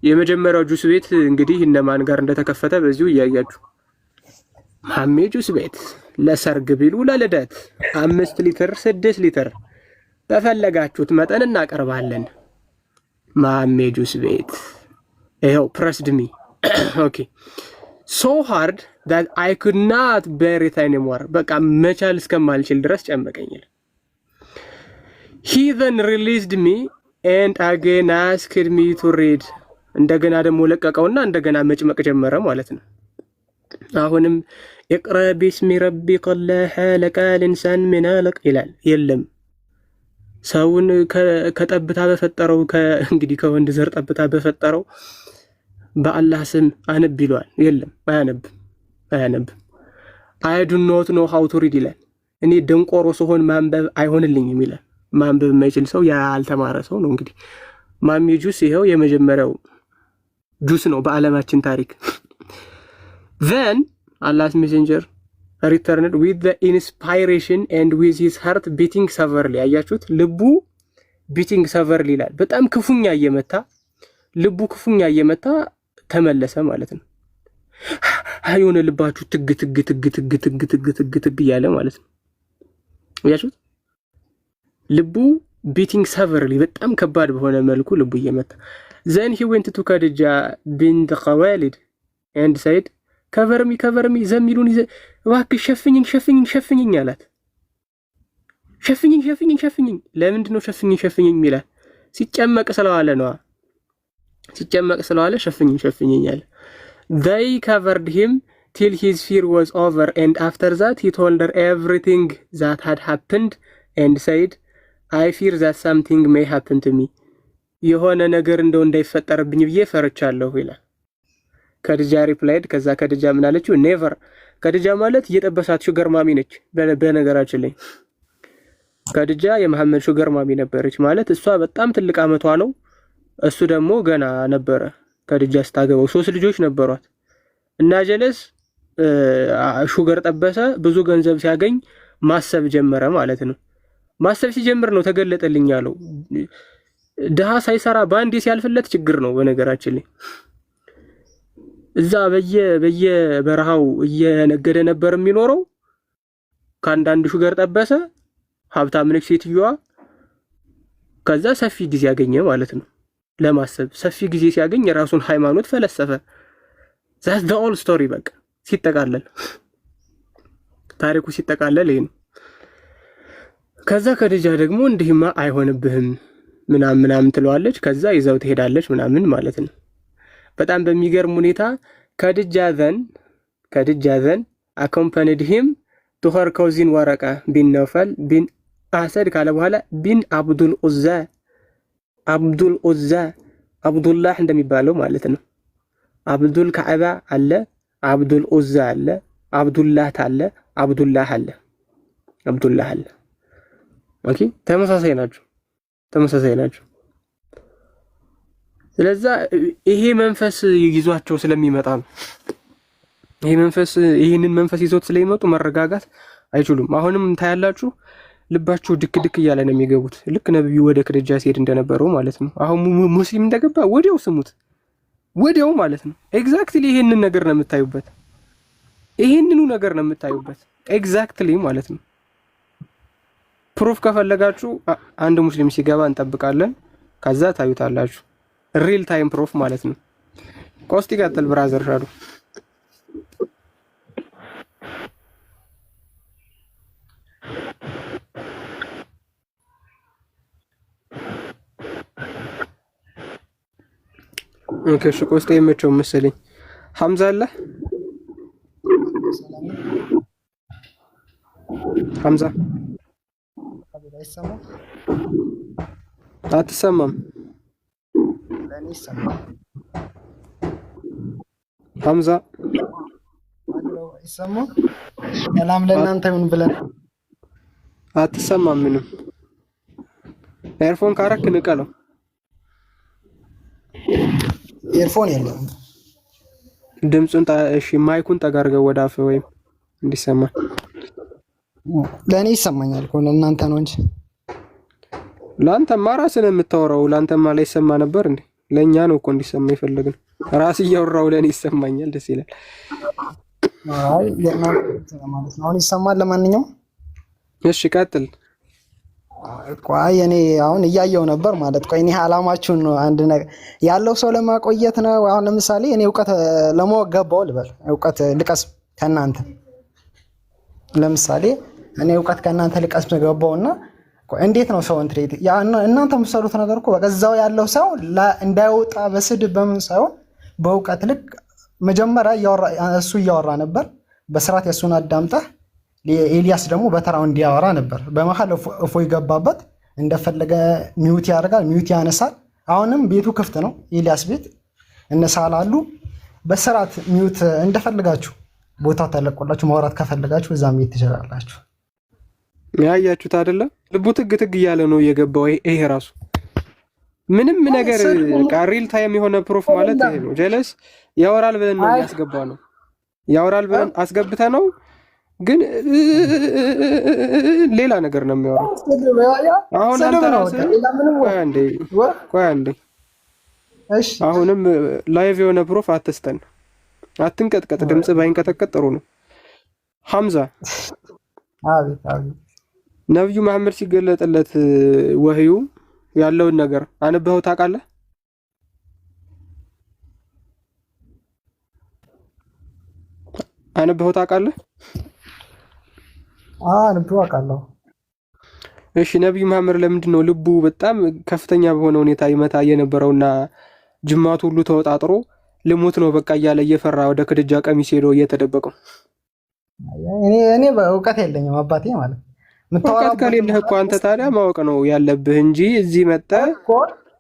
የመጀመሪያው ጁስ ቤት እንግዲህ እነማን ጋር እንደተከፈተ በዚሁ እያያችሁ ማሜ ጁስ ቤት ለሰርግ ቢሉ ለልደት 5 ሊትር 6 ሊትር በፈለጋችሁት መጠን እናቀርባለን ማሜ ጁስ ቤት ይሄው pressed me okay so hard that I could not bear it anymore በቃ መቻል እስከማልችል ድረስ ጨመቀኝ he then released me and again asked me to read እንደገና ደግሞ ለቀቀውና እንደገና መጭመቅ ጀመረ ማለት ነው አሁንም اقرأ باسم ربك الله خلق الإنسان من علق ይላል የለም ሰውን ከጠብታ በፈጠረው እንግዲህ ከወንድ ዘር ጠብታ በፈጠረው በአላህ ስም አነብ ይሏል የለም አያነብ I do not know how to read ይላል እኔ ደንቆሮ ስሆን ማንበብ አይሆንልኝም ይላል ማንበብ የማይችል ሰው ያልተማረ ሰው ነው እንግዲህ ማሚ ጁስ ይሄው የመጀመሪያው ጁስ ነው በአለማችን ታሪክ then Allah's messenger returned with the inspiration and with his heart beating severely አያችሁት ልቡ beating severely ይላል በጣም ክፉኛ ልቡ ክፉኛ እየመታ ተመለሰ ማለት ነው አይሆነ ልባችሁ ትግ ያለ ማለት ነው አያችሁት ልቡ beating severely በጣም ከባድ በሆነ መልኩ ልቡ እየመታ then he went to Khadija bint Khuwailid and said cover me ዘሚሉን እባክህ ሸፍኝኝ አላት ሸፍኝኝ ለምንድን ነው ሸፍኝኝ ይላል ሲጨመቅ ስለዋለ ሸፍኝኝ አለ they covered him till his fear was over and after that he told her everything that had happened and said I fear that something may happen to me የሆነ ነገር እንደው እንዳይፈጠርብኝ ብዬ ፈርቻለሁ ይላል ከድጃ ሪፕላይድ ከዛ ከድጃ ምን አለችው ኔቨር ከድጃ ማለት የጠበሳት ሹገር ማሚ ነች በነገራችን ላይ ከድጃ የመሐመድ ሹገር ማሚ ነበረች ማለት እሷ በጣም ትልቅ አመቷ ነው እሱ ደግሞ ገና ነበረ ከድጃ ስታገበው 3 ልጆች ነበሯት እና ጀለስ ሹገር ጠበሰ ብዙ ገንዘብ ሲያገኝ ማሰብ ጀመረ ማለት ነው ማሰብ ሲጀምር ነው ተገለጠልኝ ያለው ደሃ ሳይሰራ ባንዴ ሲያልፍለት ችግር ነው በነገራችን ላይ እዛ በየበረሃው እየነገደ ነበር የሚኖረው ካንዳንድ ሹገር ጠበሰ ሀብታም ነች ሴትዮዋ ከዛ ሰፊ ጊዜ ያገኘ ማለት ነው ለማሰብ ሰፊ ጊዜ ሲያገኝ የራሱን ሃይማኖት ፈለሰፈ that's the whole story በቃ ሲጠቃለል ታሪኩ ሲጠቃለል ይሄን ከዛ ከድጃ ደግሞ እንዲህማ አይሆንብህም ምናምን ትለዋለች ከዛ ይዘው ትሄዳለች ምናምን ማለት ነው በጣም በሚገርም ሁኔታ ከድጃ ዘን accompanied him to her cousin ወረቃ ቢን ነውፈል ቢን አሰድ ካለ በኋላ ቢን አብዱል ኡዛ አብዱላህ እንደሚባለው ማለት ነው አብዱል ከዓባ አለ አብዱል ኡዛ አለ አብዱላህ አለ አብዱላህ አለ ኦኬ ተመሳሳይ ናቸው ስለዚህ ይሄ መንፈስ ይዟቸው ስለሚመጣ ነው ይሄንን መንፈስ ይዞት ስለሚመጡ መረጋጋት አይችሉም አሁንም ታያላችሁ ልባቸው ድክ እያለ ነው የሚገቡት ልክ ነብዩ ወደ ከድጃ ሲሄድ እንደነበረው ማለት ነው አሁን ሙስሊም እንደገባ ወዲያው ስሙት ወዲያው ማለት ነው ኤግዛክትሊ ይሄንን ነገር ነው የምታዩበት ኤግዛክትሊ ማለት ነው ፕሩፍ ከፈለጋችሁ አንድ ሙስሊም ሲገባ እንጠብቃለን ከዛ ታዩታላችሁ ሪል ታይም ፕሩፍ ማለት ነው ቆስቲ ቀጥል ብራዘር ሻሉ ኦኬ ቆስቲ የመቸው መሰለኝ ሐምዛ አለ ሐምዛ አትሰማም? ለእኔ ይሰማል። ሐምዛ ይሰማል። ሰላም ለእናንተ ይሁን ብለን አትሰማም? ምንም ኤርፎን ካረክ ንቀለው። ኤርፎን የለም። ድምጹን እሺ፣ ማይኩን ጠጋርገው ወደ አፍ ወይም እንዲሰማ። ለእኔ ይሰማኛል እኮ ለእናንተ ነው እንጂ ለአንተማ ራስህ ነው የምታወራው። ለአንተማ ላይ ይሰማ ነበር እንዴ? ለእኛ ነው እኮ እንዲሰማ የፈለግነው። ራስ እያወራው ለእኔ ይሰማኛል። ደስ ይላል። አይ ማለት ነው። አሁን ይሰማል። ለማንኛውም እሺ ቀጥል። ቆይ እኔ አሁን እያየው ነበር ማለት ቆይ እኔ አላማችሁን ነው አንድ ነገር ያለው ሰው ለማቆየት ነው። አሁን ለምሳሌ እኔ እውቀት ለማወቅ ገባው ልበል፣ እውቀት ልቀስም ከእናንተ ለምሳሌ እኔ እውቀት ከእናንተ ልቀስም ገባውና እንዴት ነው ሰው እንትሬት እናንተ የምትሰሩት ነገር እኮ በዛው ያለው ሰው እንዳይወጣ በስድብ በምን ሳይሆን በእውቀት ልክ መጀመሪያ እሱ እያወራ ነበር። በስርዓት የሱን አዳምጠህ ኤልያስ ደግሞ በተራው እንዲያወራ ነበር። በመሀል እፎይ ገባበት። እንደፈለገ ሚውት ያደርጋል፣ ሚውት ያነሳል። አሁንም ቤቱ ክፍት ነው፣ ኤልያስ ቤት እነሳላሉ። በስርዓት ሚውት እንደፈለጋችሁ ቦታው ተለቆላችሁ ማውራት ከፈለጋችሁ እዛም ቤት ትችላላችሁ። ያያችሁት አይደለ? ልቡ ትግ ትግ እያለ ነው የገባው። ይሄ ራሱ ምንም ነገር ሪል ታይም የሆነ ፕሩፍ ማለት ይሄ ነው። ጀለስ ያወራል ብለን ነው ያስገባ ነው። ያወራል ብለን አስገብተ ነው ግን ሌላ ነገር ነው የሚያወራው። አሁን አንተ ራስህ ቆይ አንዴ እሺ፣ አሁንም ላይቭ የሆነ ፕሩፍ አትስተን፣ አትንቀጥቀጥ። ድምጽ ባይንቀጠቀጥ ጥሩ ነው። ሐምዛ አቤት አቤት። ነብዩ መሐመድ ሲገለጥለት ወህዩ ያለውን ነገር አንብበው ታውቃለህ? አንብበው ታውቃለህ? አንብበው አውቃለሁ። እሺ ነብዩ መሐመድ ለምንድን ነው ልቡ በጣም ከፍተኛ በሆነ ሁኔታ ይመታ የነበረውና ጅማቱ ሁሉ ተወጣጥሮ ልሞት ነው በቃ እያለ እየፈራ ወደ ክድጃ ቀሚስ ሄዶ እየተደበቀው? እኔ በእውቀት የለኝም አባቴ ማለት እውቀት ከሌለህ እኮ አንተ ታዲያ ማወቅ ነው ያለብህ እንጂ እዚህ መጥተህ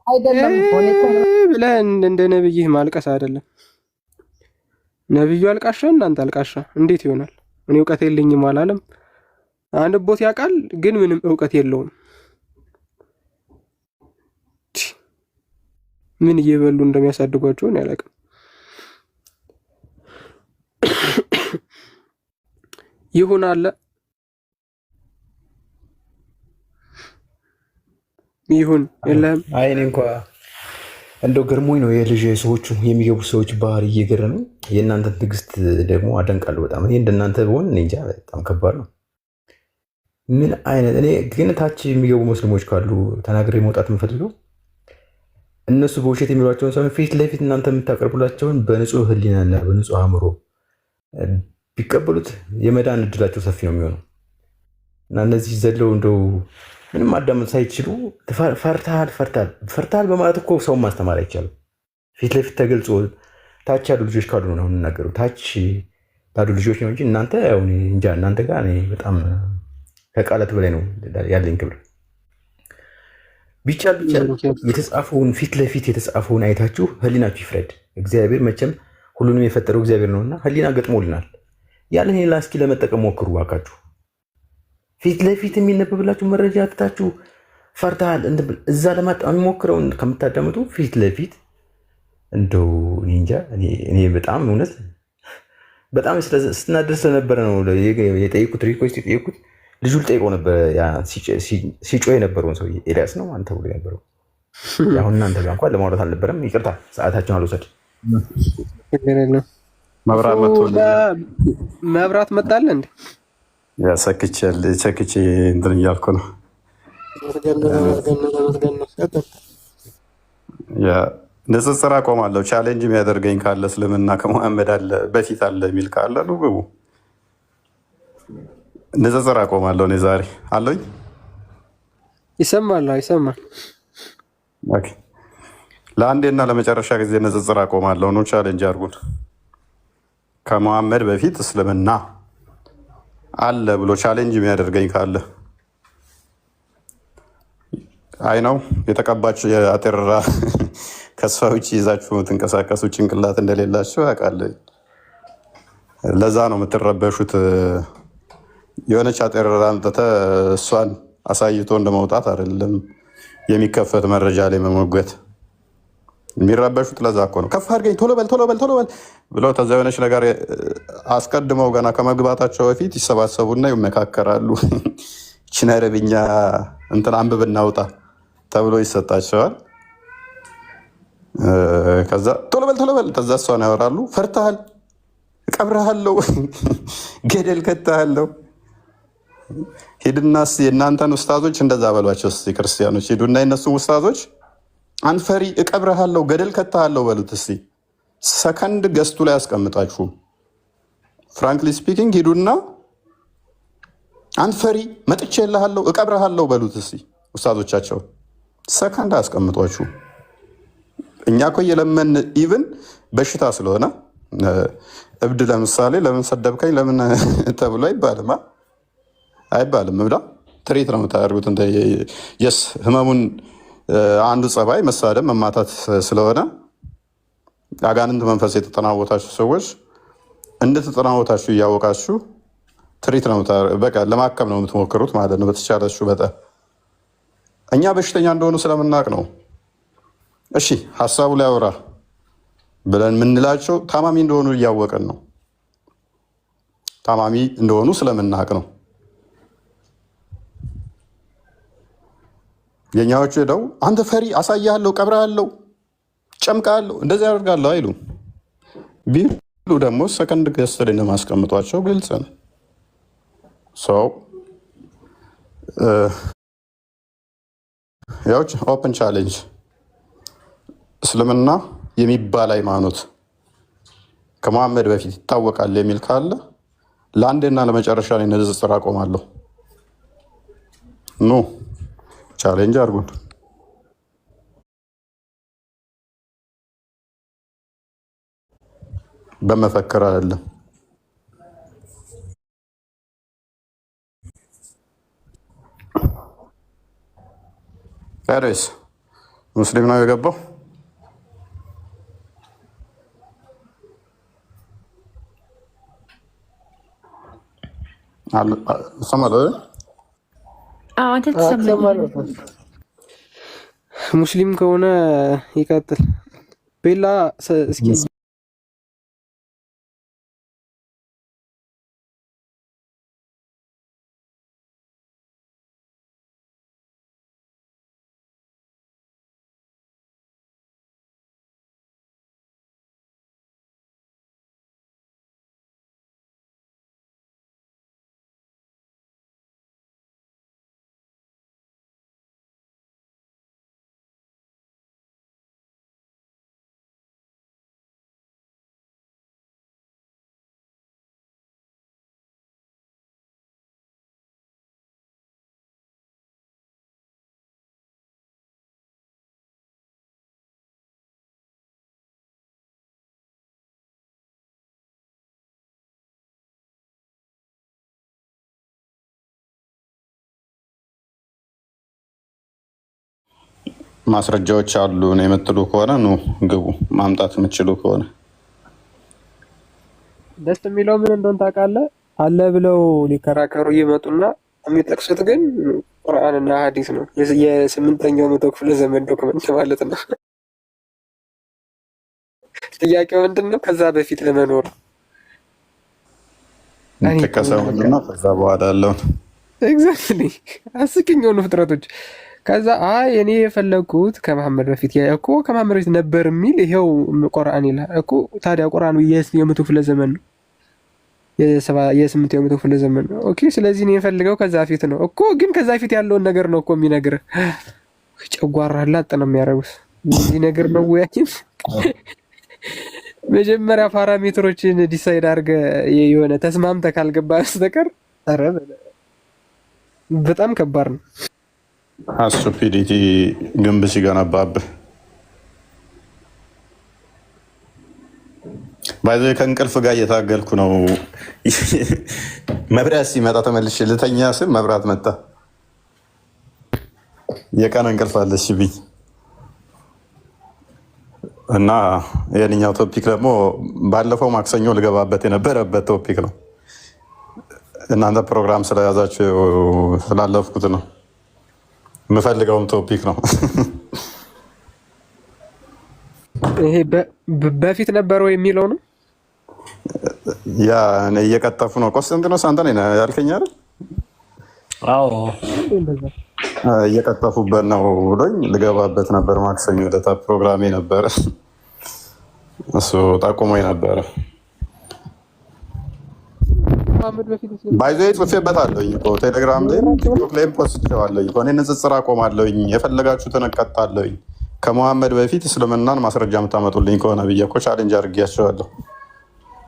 አይደለም ብለህ እንደ ነብይህ ማልቀስ አይደለም። ነብዩ አልቃሻ እናንተ አልቃሻ እንዴት ይሆናል? እኔ እውቀት የለኝም አላለም። አንድ ቦት ያውቃል ግን ምንም እውቀት የለውም። ምን እየበሉ እንደሚያሳድጓቸው ነው ያላቅም። ይሁን አለ ይሁን የለም። አይ እኔ እንኳን እንደው ገርሞኝ ነው የልጅ ሰዎቹ የሚገቡ ሰዎች ባህሪ እየገረመኝ፣ የእናንተን ትዕግስት ደግሞ አደንቃለሁ በጣም። እኔ እንደናንተ ብሆን እኔ እንጃ በጣም ከባድ ነው። ምን አይነት እኔ ግን ታች የሚገቡ ሙስሊሞች ካሉ ተናግሬ መውጣት የምፈልገው እነሱ በውሸት የሚሏቸውን ሳይሆን ፊት ለፊት እናንተ የምታቀርቡላቸውን በንጹህ ሕሊናና በንጹህ አእምሮ ቢቀበሉት የመዳን እድላቸው ሰፊ ነው የሚሆነው እና እነዚህ ዘለው እንደው ምንም ማዳመጥ ሳይችሉ ፈርታል በማለት እኮ ሰውን ማስተማር አይቻልም። ፊት ለፊት ተገልጾ ታች ያሉ ልጆች ካሉ ነው የምናገረው። ታች ያሉ ልጆች ነው እንጂ እናንተ እንጃ። እናንተ ጋር እኔ በጣም ከቃላት በላይ ነው ያለኝ ክብር። ቢቻል የተጻፈውን ፊት ለፊት የተጻፈውን አይታችሁ ህሊናችሁ ይፍረድ። እግዚአብሔር መቼም ሁሉንም የፈጠረው እግዚአብሔር ነውና ህሊና ገጥሞልናል። ያለን ሌላ እስኪ ለመጠቀም ሞክሩ እባካችሁ። ፊት ለፊት የሚነበብላችሁ መረጃ አትታችሁ ፈርታል እዛ ለማጣ የሚሞክረውን ከምታዳምጡ ፊት ለፊት እንደው እንጃ። እኔ በጣም እውነት በጣም ስትናደር ስለነበረ ነው የጠየቁት ሪኩዌስት የጠየቁት። ልጁ ልጠይቀው ነበር ሲጮህ የነበረውን ሰውዬ ኤልያስ ነው አንተ ብሎ የነበረው። አሁን እናንተ ጋር እንኳን ለማውራት አልነበረም። ይቅርታ ሰዓታችሁን አልወሰድ። መብራት መጣለ እንዴ? ሰክቼ እንትን እያልኩ ነው። ንጽጽር አቆማለሁ። ቻሌንጅ የሚያደርገኝ ካለ እስልምና ከሙሐመድ በፊት አለ የሚል ካለ ግቡ። ንጽጽር አቆማለሁ። እኔ ዛሬ አለኝ። ይሰማል። ለአንዴና ለመጨረሻ ጊዜ ንጽጽር አቆማለሁ ነው። ቻሌንጅ አድርጉን። ከሙሐመድ በፊት እስልምና አለ ብሎ ቻሌንጅ የሚያደርገኝ ካለ አይ ነው የተቀባችሁ የአቴራ ከሷ ውጭ ይዛችሁ የምትንቀሳቀሱ ጭንቅላት እንደሌላችሁ ያውቃለሁ። ለዛ ነው የምትረበሹት። የሆነች አቴራ አምጥተህ እሷን አሳይቶ እንደመውጣት አይደለም የሚከፈት መረጃ ላይ መሞገት። የሚረበሹት ለዛ እኮ ነው። ከፍ አድርገኝ፣ ቶሎ በል ብለው ተዛ የሆነች ነገር አስቀድመው ገና ከመግባታቸው በፊት ይሰባሰቡና ይመካከራሉ። ይህችን አረብኛ እንትን አንብብ እናውጣ ተብሎ ይሰጣቸዋል። ከዛ ቶሎ በል ተዛ እሷን ያወራሉ። ፈርተሃል፣ እቀብረሃለሁ፣ ገደል ከተሃለሁ። ሂድና የእናንተን ውስታዞች እንደዛ በሏቸው። እስኪ ክርስቲያኖች ሂዱና የነሱን ውስታዞች አንፈሪ፣ እቀብረሃለሁ፣ ገደል ከተሃለሁ በሉት። እስኪ ሰከንድ ገስቱ ላይ አያስቀምጣችሁም። ፍራንክሊ ስፒኪንግ ሂዱና አንፈሪ፣ መጥቼልሃለሁ፣ እቀብረሃለሁ በሉት። እስኪ ውስታዞቻቸው ሰከንድ አያስቀምጧችሁ። እኛ እኮ የለመን ኢቭን በሽታ ስለሆነ እብድ ለምሳሌ ለምን ሰደብከኝ ለምን ተብሎ አይባልም። ብላ ትሬት ነው የምታደርጉት። የስ ህመሙን አንዱ ጸባይ መሳደብ መማታት ስለሆነ አጋንንት መንፈስ የተጠናወታችሁ ሰዎች እንደተጠናወታችሁ እያወቃችሁ ትሬት ነው በቃ ለማከም ነው የምትሞክሩት ማለት ነው በተቻላችሁ በጣም። እኛ በሽተኛ እንደሆኑ ስለምናውቅ ነው እሺ ሀሳቡ ላይ አውራ ብለን የምንላቸው ታማሚ እንደሆኑ እያወቀን ነው። ታማሚ እንደሆኑ ስለምናውቅ ነው። የኛዎቹ ሄደው አንተ ፈሪ አሳያለሁ፣ ቀብራለሁ፣ ጨምቃለሁ፣ እንደዚህ ያደርጋለሁ አይሉ ቢሉ ደግሞ ሰከንድ ገስት ላይ ማስቀምጧቸው ግልጽ ነው። ሰው ያዎች ኦፕን ቻሌንጅ እስልምና የሚባል ሃይማኖት ከመሐመድ በፊት ይታወቃል የሚል ካለ ለአንዴና ለመጨረሻ ላይ ንጽጽር አቆማለሁ። ኖ ቻሌንጅ አድርጉን። በመፈክር አይደለም። ፌሬስ ሙስሊም ነው የገባው። ሙስሊም ከሆነ ይቀጥል። ቤላ እስኪ ማስረጃዎች አሉ ነው የምትሉ ከሆነ ኑ ግቡ። ማምጣት የምትችሉ ከሆነ ደስ የሚለው ምን እንደሆነ ታውቃለህ? አለ ብለው ሊከራከሩ እየመጡና የሚጠቅሱት ግን ቁርአንና ሐዲስ ነው። የስምንተኛው መቶ ክፍለ ዘመን ዶክመንት ማለት ነው። ጥያቄው ምንድን ነው? ከዛ በፊት ለመኖር ተከሰውና ከዛ በኋላ ያለውን ኤግዛክትሊ አስቂኝ የሆኑ ፍጥረቶች ከዛ እኔ የፈለግኩት ከመሐመድ በፊት እኮ ከመሐመድ በፊት ነበር የሚል ይሄው ቁርአን ይላል እኮ። ታዲያ ቁርአኑ የመቶ ክፍለ ዘመን ነው፣ የስምንተኛው መቶ ክፍለ ዘመን ነው። ኦኬ ስለዚህ እኔ የፈልገው ከዛ ፊት ነው እኮ። ግን ከዛ ፊት ያለውን ነገር ነው እኮ የሚነግርህ። ጨጓራ ላጥ ነው የሚያደርጉት እዚህ ነገር ነው ወያችን። መጀመሪያ ፓራሜትሮችን ዲሳይድ አድርገህ የሆነ ተስማምተህ ካልገባ በስተቀር ኧረ በጣም ከባድ ነው። ስቱፒዲቲ ግንብ ሲገነባብህ ባይዘ ከእንቅልፍ ጋር እየታገልኩ ነው። መብራት ሲመጣ ተመልሼ ልተኛ ስል መብራት መጣ። የቀን እንቅልፍ አለሽብኝ እና የኛው ቶፒክ ደግሞ ባለፈው ማክሰኞ ልገባበት የነበረበት ቶፒክ ነው። እናንተ ፕሮግራም ስለያዛችሁ ስላለፍኩት ነው። የምፈልገውም ቶፒክ ነው። ይሄ በፊት ነበረው የሚለው ነው። ያ እኔ እየቀጠፉ ነው። ቆስጠንጢኖስ አንተ ነህ ያልከኝ አይደል? አዎ እየቀጠፉበት ነው ብሎኝ ልገባበት ነበር። ማክሰኞ ዕለት ፕሮግራሜ ነበረ። እሱ ጠቁሞኝ ነበረ። ባይዞ ጽፌበታለሁኝ እኮ ቴሌግራም ላይ ቲክቶክ ላይ ፖስቼዋለሁኝ እኮ። እኔ ንጽጽር አቆማለሁኝ፣ የፈለጋችሁትን እቀጣለሁኝ ከመሐመድ በፊት እስልምናን ማስረጃ የምታመጡልኝ ከሆነ ብዬ እኮ ቻሌንጅ አድርጌያቸዋለሁ።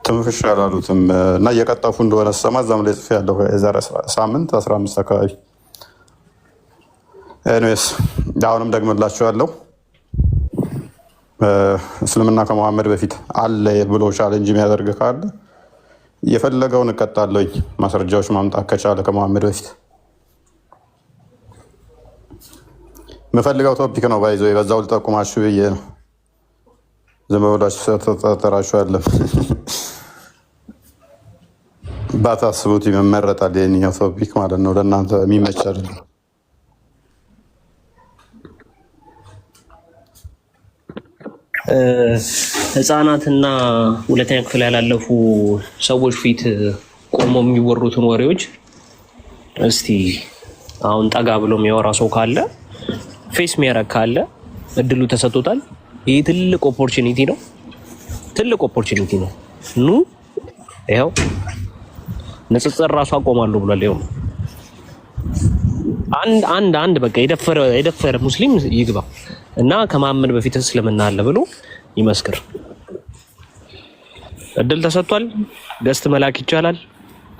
ትንፍሽ አላሉትም እና እየቀጠፉ እንደሆነ ስሰማ እዛም ላይ ጽፌያለሁ። የዛሬ ሳምንት 15 አካባቢ። ኤኒዌይስ አሁንም ደግምላችኋለሁ። እስልምና ከመሐመድ በፊት አለ ብሎ ቻሌንጅ የሚያደርግ ካለ የፈለገውን እቀጣለሁኝ፣ ማስረጃዎች ማምጣት ከቻለ ከመሐመድ በፊት። የምፈልገው ቶፒክ ነው። ባይዞ በዛው ልጠቁማችሁ ብዬ ነው። ዝም ብላችሁ ተጠራችሁ አለም ባታስቡት ይመረጣል። የኛው ቶፒክ ማለት ነው ለእናንተ የሚመች አይደለም። ህፃናትና ሁለተኛ ክፍል ያላለፉ ሰዎች ፊት ቆመው የሚወሩትን ወሬዎች እስቲ አሁን ጠጋ ብሎ የሚያወራ ሰው ካለ ፌስ የሚያረግ ካለ እድሉ ተሰጥቶታል። ይህ ትልቅ ኦፖርቹኒቲ ነው። ትልቅ ኦፖርቹኒቲ ነው። ኑ ይኸው ንጽጽር ራሱ አቆማለሁ ብሏል። ይኸው አንድ በቃ የደፈረ ሙስሊም ይግባ እና ከመሐመድ በፊት እስልምና አለ ብሎ ይመስክር። እድል ተሰጥቷል። ገስት መላክ ይቻላል።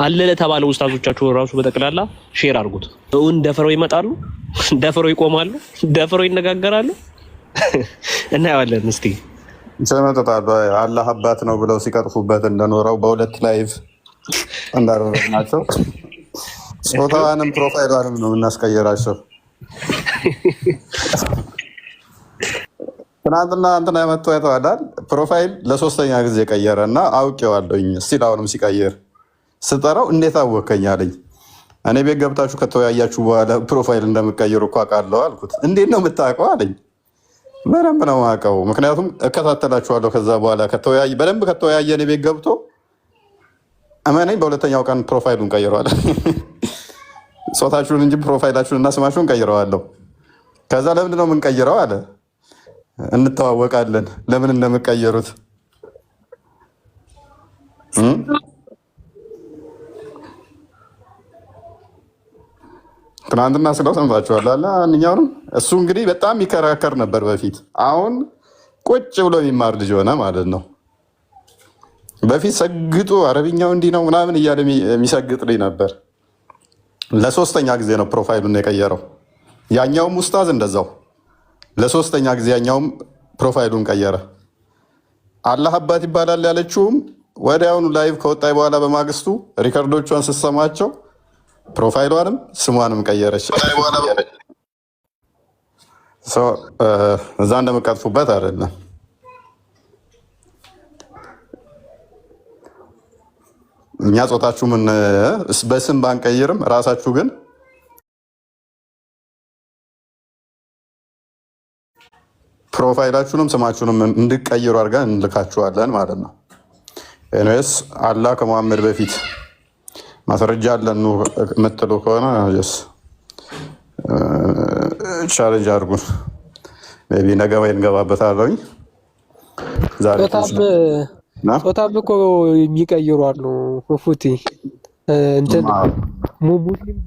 አለ ለተባለ ኡስታዞቻችሁ ራሱ በጠቅላላ ሼር አድርጉት። እውን ደፈረው ይመጣሉ፣ ደፈረው ይቆማሉ፣ ደፈረው ይነጋገራሉ። እናያለን። እስቲ ሰመጣጣ አላህ አባት ነው ብለው ሲቀጥፉበት እንደኖረው በሁለት ላይቭ እንዳደረግናቸው ጾታዋንም ፕሮፋይሏንም ነው እናስቀየራቸው። ትናንትና እንትና ያመጡ አይተዋል። ፕሮፋይል ለሶስተኛ ጊዜ ቀየረ እና አውቄዋለሁኝ። እስቲል አሁንም ሲቀየር ስጠራው እንዴት አወከኝ አለኝ። እኔ ቤት ገብታችሁ ከተወያያችሁ በኋላ ፕሮፋይል እንደምቀይሩ እኮ አውቃለሁ አልኩት። እንዴት ነው የምታውቀው አለኝ። በደንብ ነው የማውቀው፣ ምክንያቱም እከታተላችኋለሁ። ከዛ በኋላ በደንብ ከተወያየ እኔ ቤት ገብቶ እመነኝ፣ በሁለተኛው ቀን ፕሮፋይሉን ቀይረዋል። ጾታችሁን እንጂ ፕሮፋይላችሁን እና ስማችሁን ቀይረዋለሁ። ከዛ ለምንድን ነው የምንቀይረው አለ። እንተዋወቃለን ለምን እንደምቀየሩት ትናንትና ስለው ሰምታችኋል አለ። አንኛውንም እሱ እንግዲህ በጣም የሚከራከር ነበር በፊት። አሁን ቁጭ ብሎ የሚማር ልጅ ሆነ ማለት ነው። በፊት ሰግጡ አረብኛው እንዲህ ነው ምናምን እያለ የሚሰግጥ ልጅ ነበር። ለሶስተኛ ጊዜ ነው ፕሮፋይሉን የቀየረው። ያኛውም ኡስታዝ እንደዛው ለሶስተኛ ጊዜ ያኛውም ፕሮፋይሉን ቀየረ። አላህ አባት ይባላል ያለችውም ወዲያውኑ ላይቭ ከወጣይ በኋላ በማግስቱ ሪከርዶቿን ስትሰማቸው ፕሮፋይሏንም ስሟንም ቀየረች። እዛ እንደምቀጥፉበት አይደለም። እኛ ጾታችሁ ምን በስም ባንቀይርም ራሳችሁ ግን ፕሮፋይላችሁንም ስማችሁንም እንድቀይሩ አድርገን እንልካችኋለን ማለት ነው። ኤኒዌይስ አላህ ከመሐመድ በፊት ማስረጃ አለን የምትሉ ከሆነ ቻሌንጅ አድርጉን። ሜይ ቢ ነገ ወይ እንገባበታለሁኝ። ጾታም እኮ የሚቀይሩ አሉ። ፉቲ እንትን ሙስሊም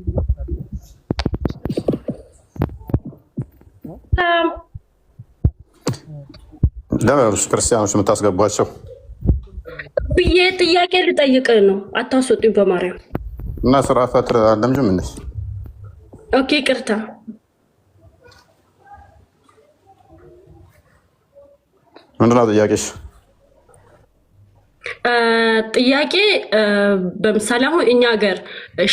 ለምን ክርስቲያኖች የምታስገቧቸው ብዬ ጥያቄ ልጠይቅ ነው። አታስወጡኝ በማርያም እና ስራ ፈትር አለምጅም እንዴ? ኦኬ ቅርታ። ምንድነው ጥያቄሽ? ጥያቄ በምሳሌ አሁን እኛ ሀገር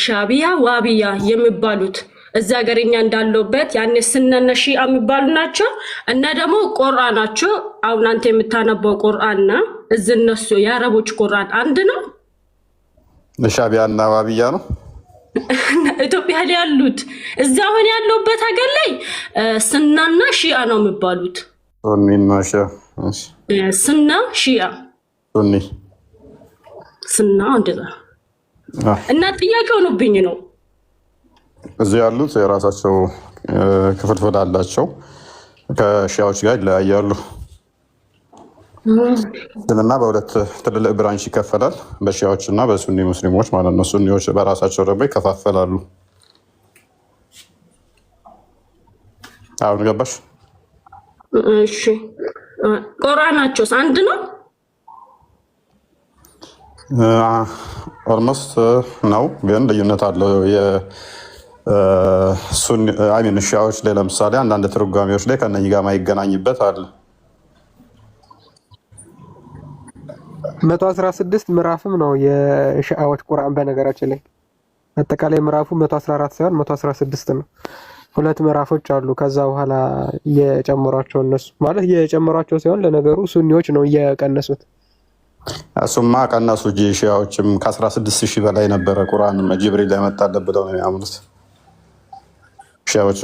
ሻቢያ ዋቢያ የሚባሉት እዛ ሀገርኛ እንዳለበት ያኔ ስነነ ሺአ የሚባሉ ናቸው እና ደግሞ ቁርአን ናቸው። አሁን አንተ የምታነበው ቁርአንና እዚህ እነሱ የአረቦች ቁርአን አንድ ነው? ሻቢያና ዋብያ ነው ኢትዮጵያ ላይ ያሉት። እዛ አሁን ያለውበት ሀገር ላይ ስናና ሺአ ነው የሚባሉት። ሱኒና ሺአ ስና ሺአ ሱኒ ስና እንደዛ እና ጥያቄ ሆኖብኝ ነው። እዚህ ያሉት የራሳቸው ክፍልፍል አላቸው። ከሺያዎች ጋር ይለያያሉ። እና በሁለት ትልልቅ ብራንች ይከፈላል፣ በሺያዎች እና በሱኒ ሙስሊሞች ማለት ነው። ሱኒዎች በራሳቸው ደግሞ ይከፋፈላሉ። አሁን ገባሽ? እሺ ቁርአናቸውስ አንድ ነው? ኦልሞስት ነው፣ ግን ልዩነት አለው። ሺያዎች ላይ ለምሳሌ አንዳንድ ትርጓሜዎች ላይ ከነኚህ ጋር ማይገናኝበት አለ። 116 ምዕራፍም ነው የሺአዎች ቁርአን። በነገራችን ላይ አጠቃላይ ምዕራፉ 114 ሳይሆን 116 ነው። 2 ምዕራፎች አሉ። ከዛ በኋላ የጨመሯቸው እነሱ ማለት የጨመሯቸው ሳይሆን ለነገሩ ሱኒዎች ነው እየቀነሱት። እሱማ ቀነሱ እንጂ ሺያዎችም ከ16,000 በላይ ነበረ ቁርአን ጅብሪል ያመጣለት ብለው ነው የሚያምኑት ሺያዎቹ።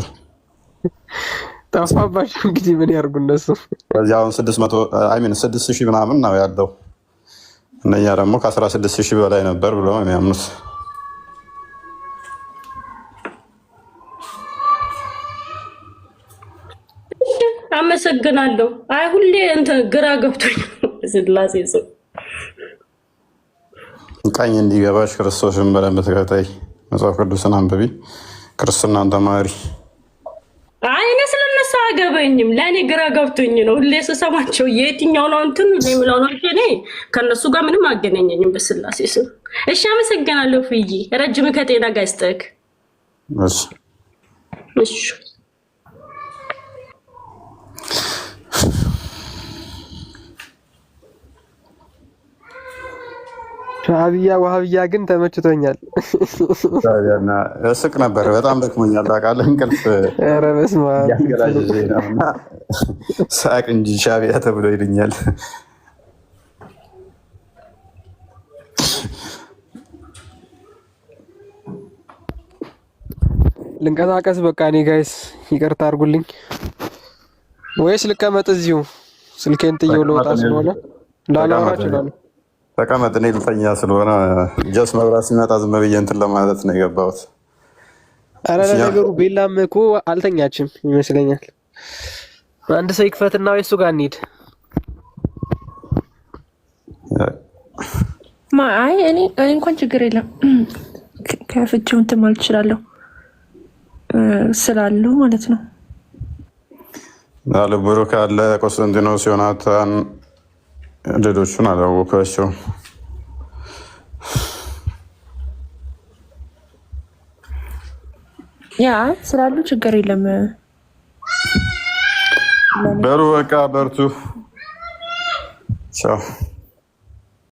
ጠፋባቸው እንግዲህ ምን ያርጉ እነሱ። በዚህ አሁን 6,000 ምናምን ነው ያለው። እነኛ ደግሞ ከ16,000 በላይ ነበር ብለው ነው የሚያምኑት። አመሰግናለሁ። አይ ሁሌ እንትን ግራ ገብቶኝ ስላሴ ሰው ቀኝ እንዲገባሽ ክርስቶስን በደንብ ተከታይ፣ መጽሐፍ ቅዱስን አንብቢ፣ ክርስትናን ተማሪ። አይ እኔ ስለነሱ አያገባኝም። ለእኔ ግራ ገብቶኝ ነው ሁሌ ስሰማቸው የትኛው ነው እንትን የሚለው ነው። እኔ ከእነሱ ጋር ምንም አገናኘኝም በስላሴ ስም። እሺ አመሰግናለሁ። ፍዬ ረጅም ከጤና ጋር ይስጥክ። እሺ ሻቢያ ዋሃብያ ግን ተመችቶኛል። ሻቢያና እስቅ ነበር። በጣም ደክሞኛል ታውቃለህ። እንቅልፍ ያንገላጀኝ ነውና ሳቅ እንጂ ሻቢያ ተብሎ ይልኛል። ልንቀሳቀስ በቃ እኔ ጋይስ ይቅርታ አድርጉልኝ። ወይስ ልቀመጥ እዚሁ? ስልኬን ጥዬው ልወጣ ስለሆነ ላላወራ እችላለሁ። ተቀመጥ። እኔ ልተኛ ስለሆነ ጀስ መብራት ሲመጣ ዝም ብዬ እንትን ለማለት ነው የገባሁት። ኧረ ለነገሩ ቤላም እኮ አልተኛችም ይመስለኛል። አንድ ሰው ይክፈትና ወይ እሱ ጋር እንሂድ። አይ እኔ እንኳን ችግር የለም ከፍቼው እንትን ማለት እችላለሁ ስላሉ ማለት ነው። ብሩክ አለ፣ ቆስጠንጢኖስ፣ ዮናታን፣ ሌሎቹን አላወኳቸውም። ያ ስላሉ ችግር የለም። በሩ በቃ በርቱ። ቻው